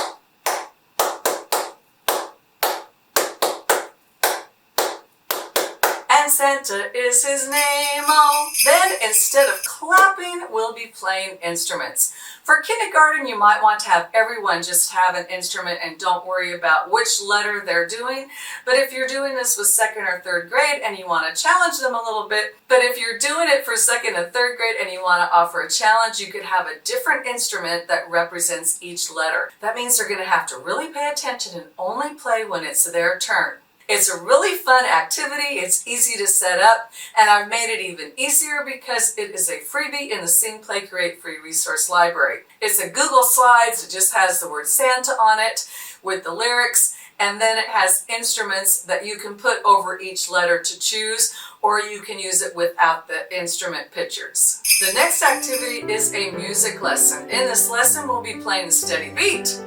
Speaker 1: And Santa is his name, oh. Then instead of clapping, we'll be playing instruments. For kindergarten, you might want to have everyone just have an instrument and don't worry about which letter they're doing. But if you're doing this with 2nd or 3rd grade and you want to challenge them a little bit, but if you're doing it for 2nd and 3rd grade and you want to offer a challenge, you could have a different instrument that represents each letter. That means they're going to have to really pay attention and only play when it's their turn. It's a really fun activity, it's easy to set up, and I've made it even easier because it is a freebie in the Sing, Play, Create free resource library. It's a Google Slides, it just has the word Santa on it with the lyrics, and then it has instruments that you can put over each letter to choose, or you can use it without the instrument pictures. The next activity is a music lesson. In this lesson, we'll be playing the steady beat.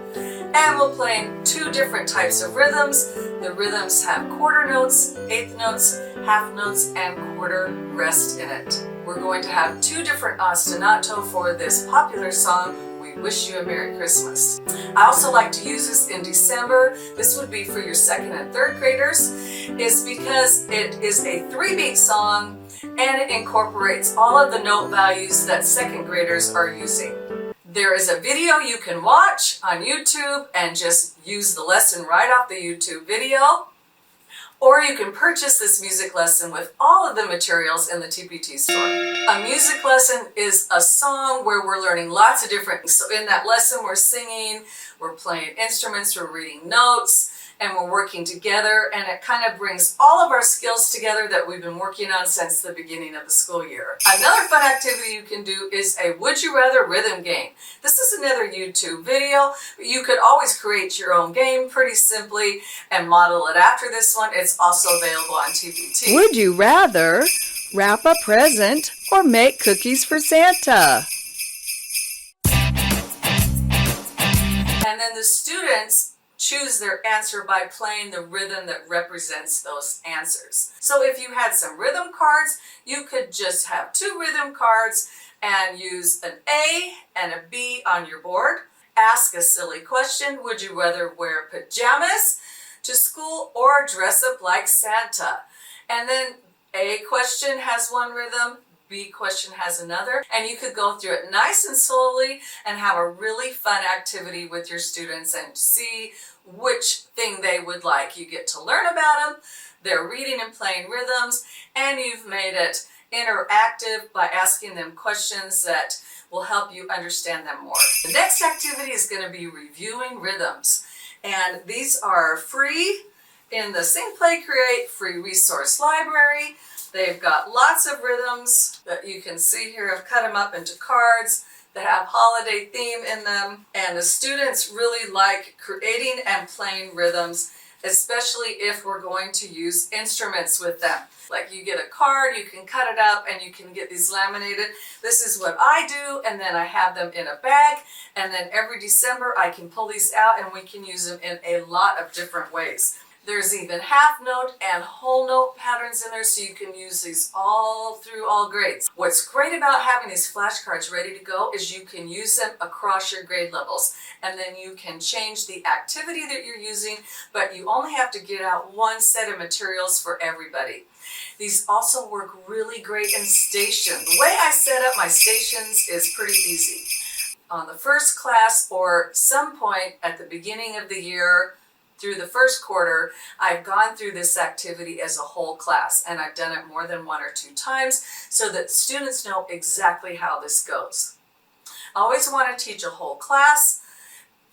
Speaker 1: And we'll play 2 different types of rhythms. The rhythms have quarter notes, 1/8 notes, half notes, and quarter rest in it. We're going to have 2 different ostinato for this popular song, We we wish you a Merry Christmas. I also like to use this in December. This would be for your 2nd and 3rd graders. It's because it is a 3-beat song and it incorporates all of the note values that 2nd graders are using. There is a video you can watch on YouTube and just use the lesson right off the YouTube video. Or you can purchase this music lesson with all of the materials in the TPT store. A music lesson is a song where we're learning lots of different things. So in that lesson we're singing, we're playing instruments, we're reading notes, and we're working together, and it kind of brings all of our skills together that we've been working on since the beginning of the school year. Another fun activity you can do is a Would You Rather rhythm game. This is another YouTube video, but you could always create your own game pretty simply and model it after this one. It's also available on TPT.
Speaker 2: Would you rather wrap a present or make cookies for Santa?
Speaker 1: And then the students choose their answer by playing the rhythm that represents those answers. So if you had some rhythm cards, you could just have 2 rhythm cards and use an A and a B on your board. Ask a silly question. Would you rather wear pajamas to school or dress up like Santa? And then A question has one rhythm, B question has another, and you could go through it nice and slowly and have a really fun activity with your students and see which thing they would like. You get to learn about them, they're reading and playing rhythms, and you've made it interactive by asking them questions that will help you understand them more. The next activity is going to be reviewing rhythms, and these are free in the Sing Play Create free resource library. They've got lots of rhythms that you can see here. I've cut them up into cards that have holiday theme in them. And the students really like creating and playing rhythms, especially if we're going to use instruments with them. Like you get a card, you can cut it up, and you can get these laminated. This is what I do, and then I have them in a bag. And then every December I can pull these out and we can use them in a lot of different ways. There's even half note and whole note patterns in there, so you can use these all through all grades. What's great about having these flashcards ready to go is you can use them across your grade levels, and then you can change the activity that you're using, but you only have to get out one set of materials for everybody. These also work really great in stations. The way I set up my stations is pretty easy. On the first class or some point at the beginning of the year, through the first quarter, I've gone through this activity as a whole class, and I've done it more than 1 or 2 times so that students know exactly how this goes. I always want to teach a whole class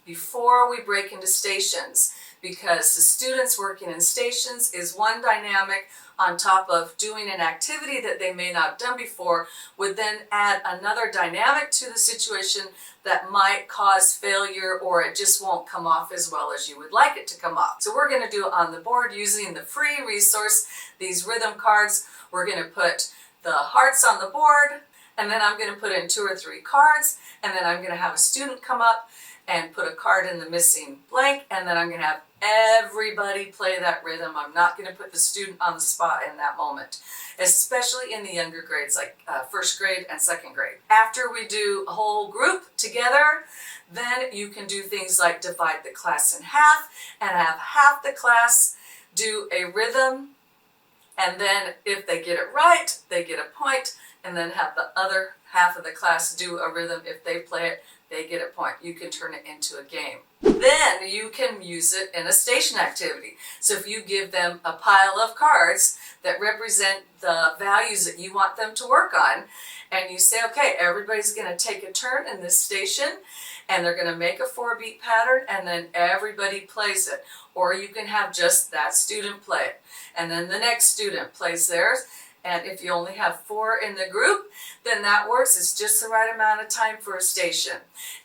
Speaker 1: before we break into stations, because the students working in stations is one dynamic on top of doing an activity that they may not have done before, would then add another dynamic to the situation that might cause failure, or it just won't come off as well as you would like it to come off. So we're going to do it on the board using the free resource, these rhythm cards. We're going to put the hearts on the board, and then I'm going to put in 2 or 3 cards, and then I'm going to have a student come up and put a card in the missing blank, and then I'm going to have everybody play that rhythm. I'm not going to put the student on the spot in that moment, especially in the younger grades like 1st grade and 2nd grade. After we do a whole group together, then you can do things like divide the class in half and have half the class do a rhythm, and then if they get it right, they get a point, and then have the other half of the class do a rhythm. If they play it, they get a point. You can turn it into a game. Then you can use it in a station activity. So if you give them a pile of cards that represent the values that you want them to work on, and you say, okay, everybody's going to take a turn in this station, and they're going to make a 4-beat pattern, and then everybody plays it. Or you can have just that student play it, and then the next student plays theirs. And if you only have 4 in the group, then that works. It's just the right amount of time for a station.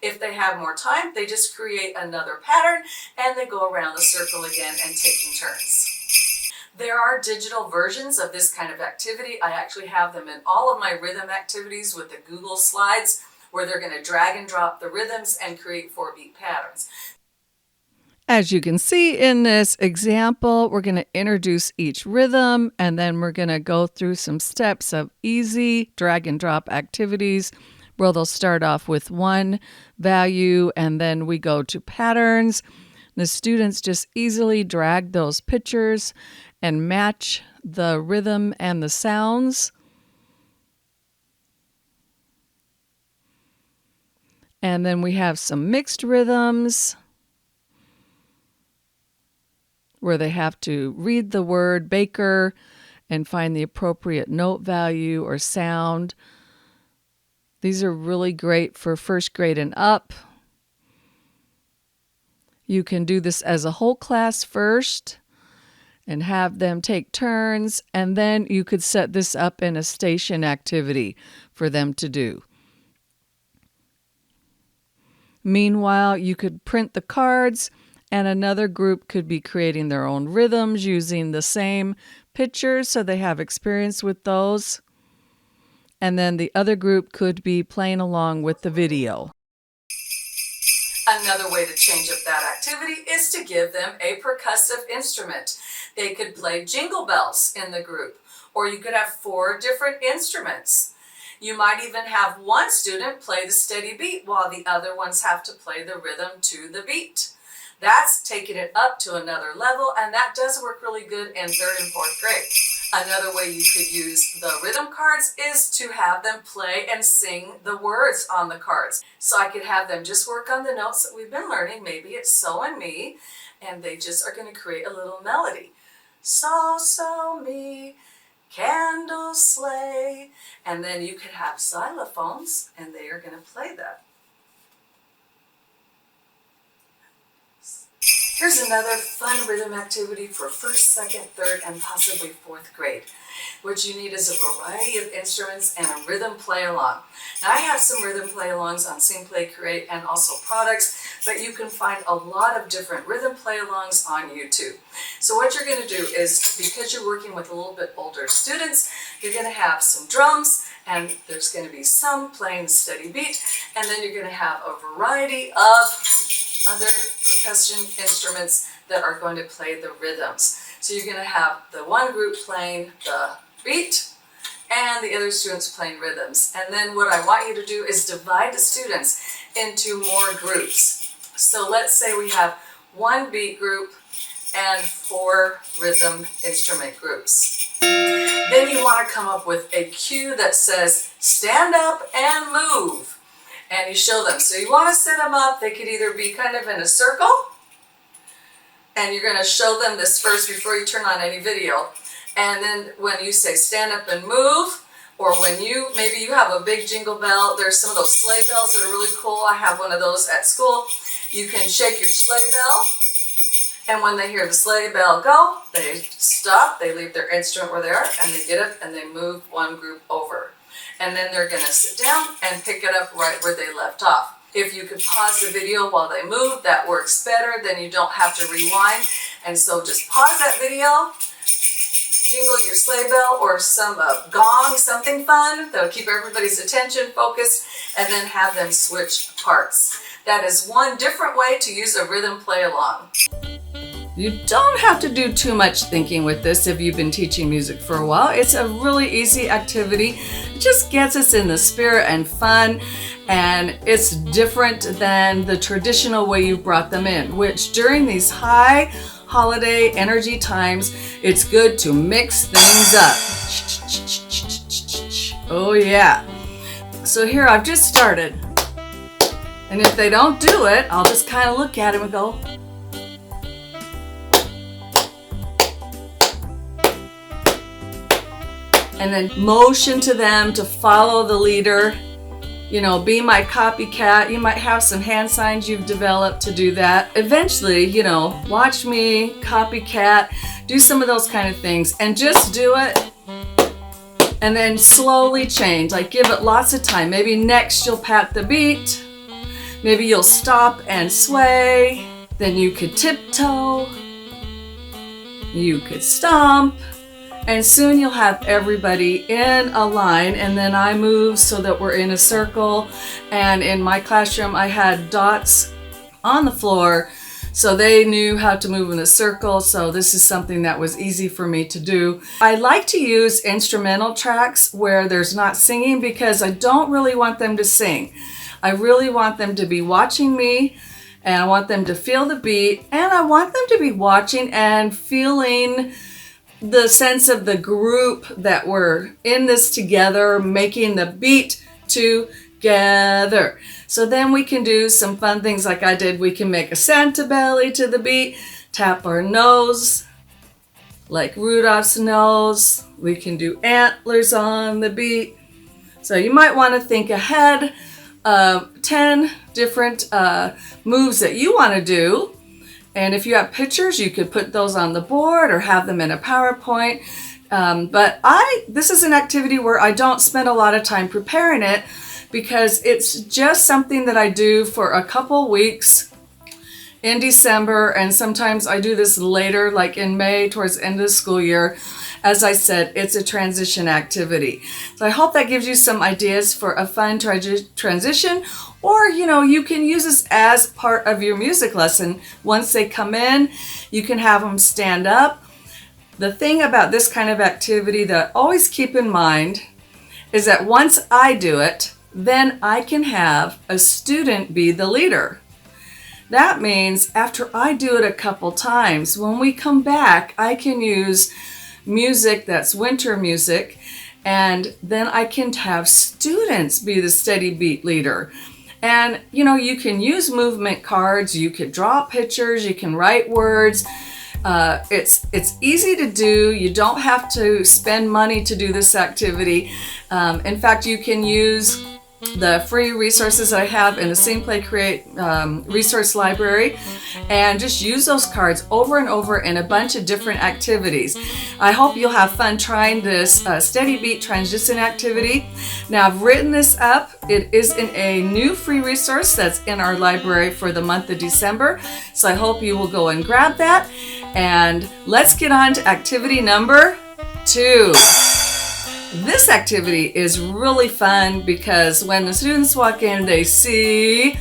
Speaker 1: If they have more time, they just create another pattern and they go around the circle again and taking turns. There are digital versions of this kind of activity. I actually have them in all of my rhythm activities with the Google Slides, where they're going to drag and drop the rhythms and create 4-beat patterns.
Speaker 2: As you can see in this example, we're going to introduce each rhythm, and then we're going to go through some steps of easy drag and drop activities where they'll start off with one value and then we go to patterns. The students just easily drag those pictures and match the rhythm and the sounds. And then we have some mixed rhythms where they have to read the word baker and find the appropriate note value or sound. These are really great for first grade and up. You can do this as a whole class first and have them take turns, and then you could set this up in a station activity for them to do. Meanwhile, you could print the cards, and another group could be creating their own rhythms using the same pictures so they have experience with those. And then the other group could be playing along with the video.
Speaker 1: Another way to change up that activity is to give them a percussive instrument. They could play jingle bells in the group, or you could have 4 different instruments. You might even have one student play the steady beat while the other ones have to play the rhythm to the beat. That's taking it up to another level, and that does work really good in 3rd and 4th grade. Another way you could use the rhythm cards is to have them play and sing the words on the cards. So I could have them just work on the notes that we've been learning. Maybe it's so and me, and they just are going to create a little melody. So, so, me, candle sleigh. And then you could have xylophones, and they are going to play that. Here's another fun rhythm activity for 1st, 2nd, 3rd, and possibly 4th grade. What you need is a variety of instruments and a rhythm play-along. Now I have some rhythm play-alongs on Sing, Play, Create and also products, but you can find a lot of different rhythm play-alongs on YouTube. So what you're going to do is, because you're working with a little bit older students, you're going to have some drums, and there's going to be some playing the steady beat, and then you're going to have a variety of other percussion instruments that are going to play the rhythms. So you're going to have the one group playing the beat and the other students playing rhythms. And then what I want you to do is divide the students into more groups. So let's say we have 1 beat group and 4 rhythm instrument groups. Then you want to come up with a cue that says stand up and move. And you show them. So you want to set them up. They could either be kind of in a circle, and you're going to show them this first before you turn on any video. And then when you say stand up and move, or when maybe you have a big jingle bell, there's some of those sleigh bells that are really cool. I have one of those at school. You can shake your sleigh bell, and when they hear the sleigh bell go, they stop, they leave their instrument where they are, and they get up and they move one group over. And then they're going to sit down and pick it up right where they left off. If you could pause the video while they move, that works better. Then you don't have to rewind. And so just pause that video, jingle your sleigh bell or some gong, something fun that'll keep everybody's attention focused, and then have them switch parts. That is one different way to use a rhythm play along. You don't have to do too much thinking with this if you've been teaching music for a while. It's a really easy activity. It just gets us in the spirit and fun, and it's different than the traditional way you brought them in, which during these high holiday energy times, it's good to mix things up. Oh yeah. So here I've just started, and if they don't do it, I'll just kind of look at them and go, and then motion to them to follow the leader. You know, be my copycat. You might have some hand signs you've developed to do that. Eventually, you know, watch me, copycat, do some of those kind of things, and just do it. And then slowly change, like give it lots of time. Maybe next you'll pat the beat. Maybe you'll stop and sway. Then you could tiptoe. You could stomp. And soon you'll have everybody in a line, and then I move so that we're in a circle. And in my classroom, I had dots on the floor So they knew how to move in a circle, so this is something that was easy for me to do. I like to use instrumental tracks where there's not singing because I don't really want them to sing. I really want them to be watching me, and I want them to feel the beat, and I want them to be watching and feeling the sense of the group that we're in this together, making the beat together. So then we can do some fun things like I did. We can make a Santa belly to the beat, tap our nose like Rudolph's nose. We can do antlers on the beat. So you might want to think ahead of 10 different moves that you want to do. And if you have pictures, you could put those on the board or have them in a PowerPoint. But this is an activity where I don't spend a lot of time preparing it because it's just something that I do for a couple weeks in December, and sometimes I do this later, like in May, towards the end of the school year. As I said, it's a transition activity. So I hope that gives you some ideas for a fun transition, or you can use this as part of your music lesson. Once they come in, you can have them stand up. The thing about this kind of activity that always keep in mind is that once I do it, then I can have a student be the leader. That means after I do it a couple times, when we come back, I can use music that's winter music, and then I can have students be the steady beat leader. And you can use movement cards, you could draw pictures, you can write words. It's easy to do. You don't have to spend money to do this activity. In fact, you can use the free resources that I have in the Sing, Play, Create resource library, and just use those cards over and over in a bunch of different activities. I hope you'll have fun trying this steady beat transition activity. Now, I've written this up. It is in a new free resource that's in our library for the month of December. So I hope you will go and grab that. And let's get on to activity number 2. This activity is really fun because when the students walk in, they see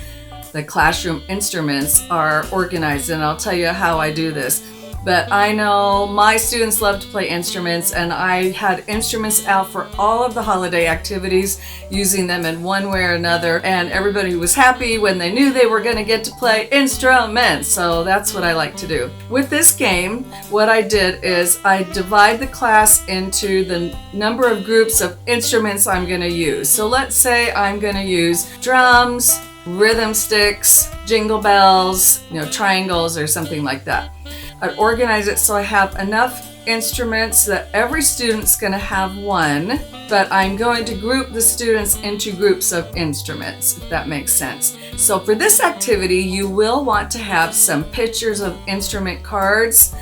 Speaker 1: the classroom instruments are organized, and I'll tell you how I do this. But I know my students love to play instruments, and I had instruments out for all of the holiday activities, using them in one way or another, and everybody was happy when they knew they were going to get to play instruments. So that's what I like to do. With this game, what I did is I divide the class into the number of groups of instruments I'm going to use. So let's say I'm going to use drums, rhythm sticks, jingle bells, triangles or something like that. I organize it so I have enough instruments that every student's going to have one, but I'm going to group the students into groups of instruments, if that makes sense. So for this activity, you will want to have some pictures of instrument cards,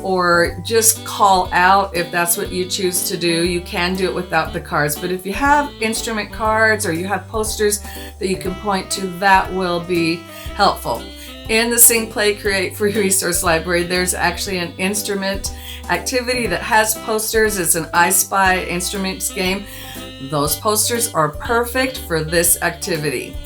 Speaker 1: or just call out if that's what you choose to do. You can do it without the cards, but if you have instrument cards or you have posters that you can point to, that will be helpful. In the Sing, Play, Create free resource library, there's actually an instrument activity that has posters. It's an I Spy instruments game. Those posters are perfect for this activity.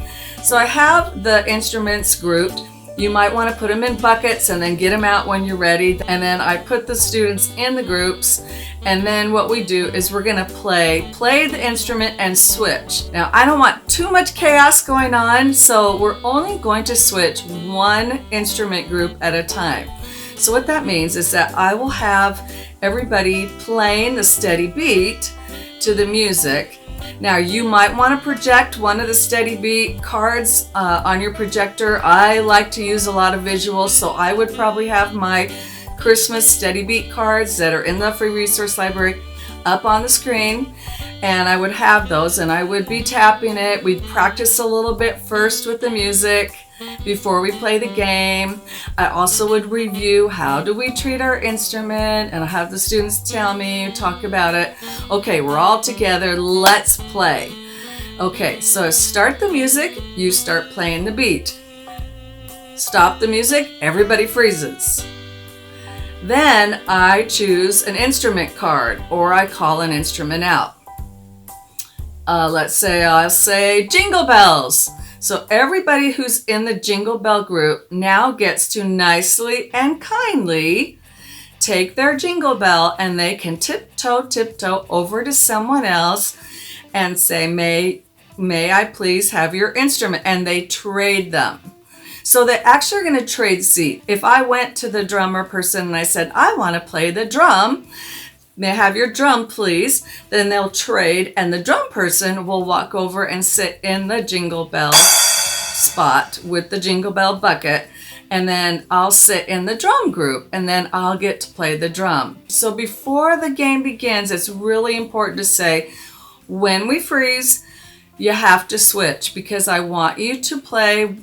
Speaker 1: So I have the instruments grouped. You might want to put them in buckets and then get them out when you're ready. And then I put the students in the groups. And then what we do is we're going to play the instrument and switch. Now, I don't want too much chaos going on, so we're only going to switch one instrument group at a time. So what that means is that I will have everybody playing the steady beat to the music. Now, you might want to project one of the steady beat cards on your projector. I like to use a lot of visuals, so I would probably have my Christmas steady beat cards that are in the free resource library up on the screen, and I would have those, and I would be tapping it. We'd practice a little bit first with the music before we play the game. I also would review how do we treat our instrument, and I'll have the students tell me, talk about it. Okay, we're all together, let's play. Okay, so start the music, you start playing the beat. Stop the music, everybody freezes. Then I choose an instrument card, or I call an instrument out. Let's say I'll say jingle bells. So everybody who's in the Jingle Bell group now gets to nicely and kindly take their jingle bell, and they can tiptoe over to someone else and say, may I please have your instrument? And they trade them. So they actually are going to trade seat. If I went to the drummer person and I said, I want to play the drum, may I have your drum, please? Then they'll trade, and the drum person will walk over and sit in the jingle bell spot with the jingle bell bucket, and then I'll sit in the drum group, and then I'll get to play the drum. So before the game begins, it's really important to say, when we freeze, you have to switch, because I want you to play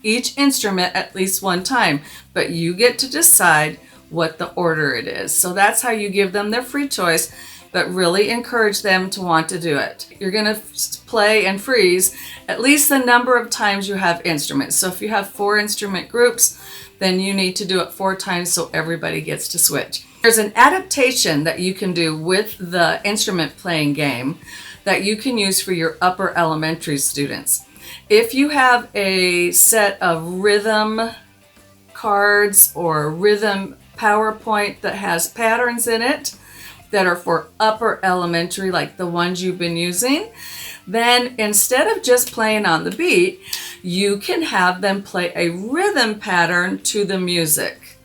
Speaker 1: each instrument at least one time, but you get to decide what the order it is. So that's how you give them their free choice, but really encourage them to want to do it. You're going to play and freeze at least the number of times you have instruments. So if you have 4 instrument groups, then you need to do it 4 times so everybody gets to switch. There's an adaptation that you can do with the instrument playing game that you can use for your upper elementary students. If you have a set of rhythm cards or rhythm PowerPoint that has patterns in it that are for upper elementary, like the ones you've been using, then instead of just playing on the beat, you can have them play a rhythm pattern to the music.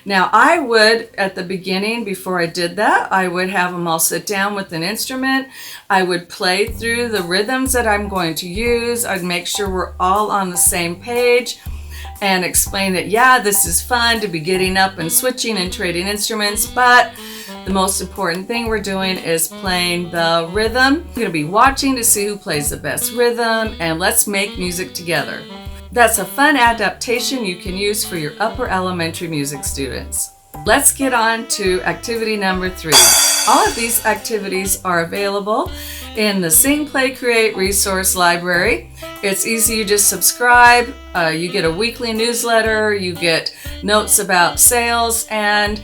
Speaker 1: Now, I would, at the beginning, before I did that, I would have them all sit down with an instrument. I would play through the rhythms that I'm going to use. I'd make sure we're all on the same page and explain that, yeah, this is fun to be getting up and switching and trading instruments, but the most important thing we're doing is playing the rhythm. We're going to be watching to see who plays the best rhythm, and let's make music together. That's a fun adaptation you can use for your upper elementary music students. Let's get on to activity number 3. All of these activities are available in the Sing, Play, Create resource library. It's easy, you just subscribe, you get a weekly newsletter, you get notes about sales, and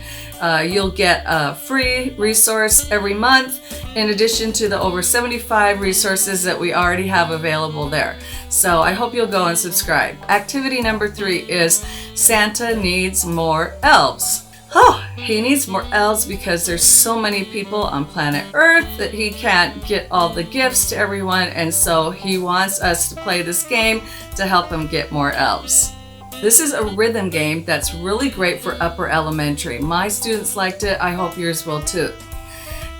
Speaker 1: you'll get a free resource every month in addition to the over 75 resources that we already have available there. So I hope you'll go and subscribe. Activity number 3 is Santa needs more elves. Oh, he needs more elves because there's so many people on planet Earth that he can't get all the gifts to everyone, and so he wants us to play this game to help him get more elves. This is a rhythm game that's really great for upper elementary. My students liked it. I hope yours will too.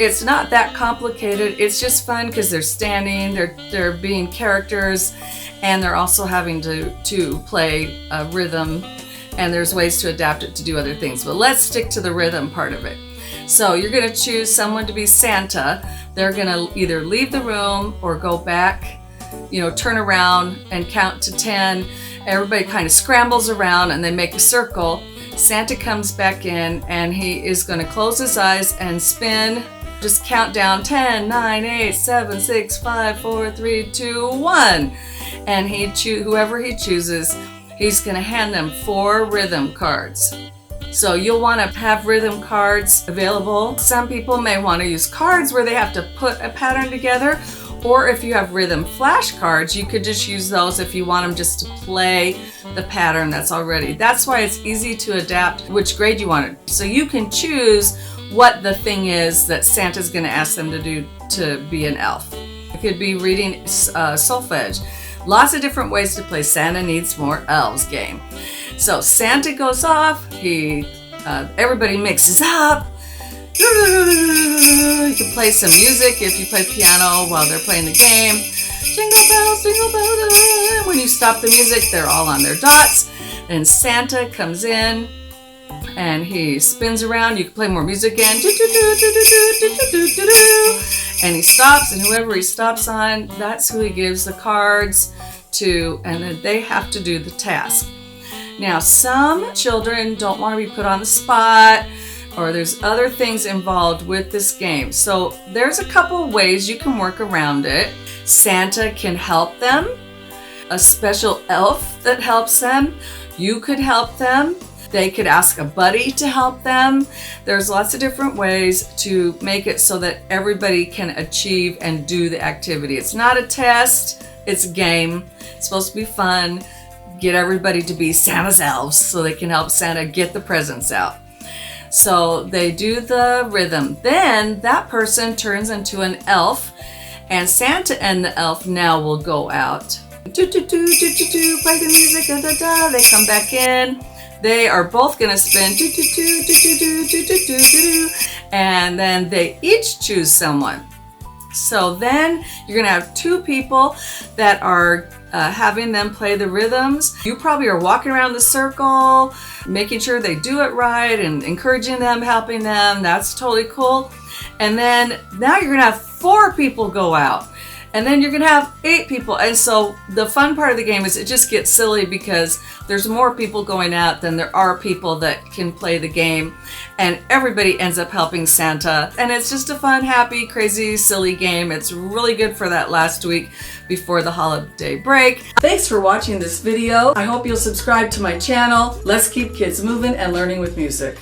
Speaker 1: It's not that complicated. It's just fun because they're standing, they're being characters, and they're also having to play a rhythm, and there's ways to adapt it to do other things. But let's stick to the rhythm part of it. So you're going to choose someone to be Santa. They're going to either leave the room or go back, turn around and count to 10. Everybody kind of scrambles around and they make a circle. Santa comes back in and he is going to close his eyes and spin. Just count down 10, 9, 8, 7, 6, 5, 4, 3, 2, 1. And whoever he chooses, he's going to hand them 4 rhythm cards. So you'll want to have rhythm cards available. Some people may want to use cards where they have to put a pattern together, or if you have rhythm flashcards, you could just use those if you want them just to play the pattern that's already. That's why it's easy to adapt which grade you want it. So you can choose what the thing is that Santa's going to ask them to do to be an elf. It could be reading solfege. Lots of different ways to play Santa Needs More Elves game. So Santa goes off, everybody mixes up. You can play some music if you play piano while they're playing the game. Jingle bells, jingle bells. When you stop the music, they're all on their dots. And Santa comes in and he spins around. You can play more music again. And he stops, and whoever he stops on, that's who he gives the cards to, and then they have to do the task. Now, some children don't want to be put on the spot, or there's other things involved with this game. So there's a couple of ways you can work around it. Santa can help them, a special elf that helps them. You could help them. They could ask a buddy to help them. There's lots of different ways to make it so that everybody can achieve and do the activity. It's not a test. It's a game. It's supposed to be fun. Get everybody to be Santa's elves so they can help Santa get the presents out. So they do the rhythm. Then that person turns into an elf, and Santa and the elf now will go out. Do, do, do, do, do, do, play the music, da, da, da. They come back in. They are both gonna spin, do, do, do, do, do, do, do, do, do, do, and then they each choose someone. So then you're gonna have two people that are having them play the rhythms. You probably are walking around the circle, making sure they do it right and encouraging them, helping them. That's totally cool. And then now you're gonna have 4 people go out. And then you're gonna have 8 people. And so the fun part of the game is it just gets silly because there's more people going out than there are people that can play the game. And everybody ends up helping Santa. And it's just a fun, happy, crazy, silly game. It's really good for that last week before the holiday break. Thanks for watching this video. I hope you'll subscribe to my channel. Let's keep kids moving and learning with music.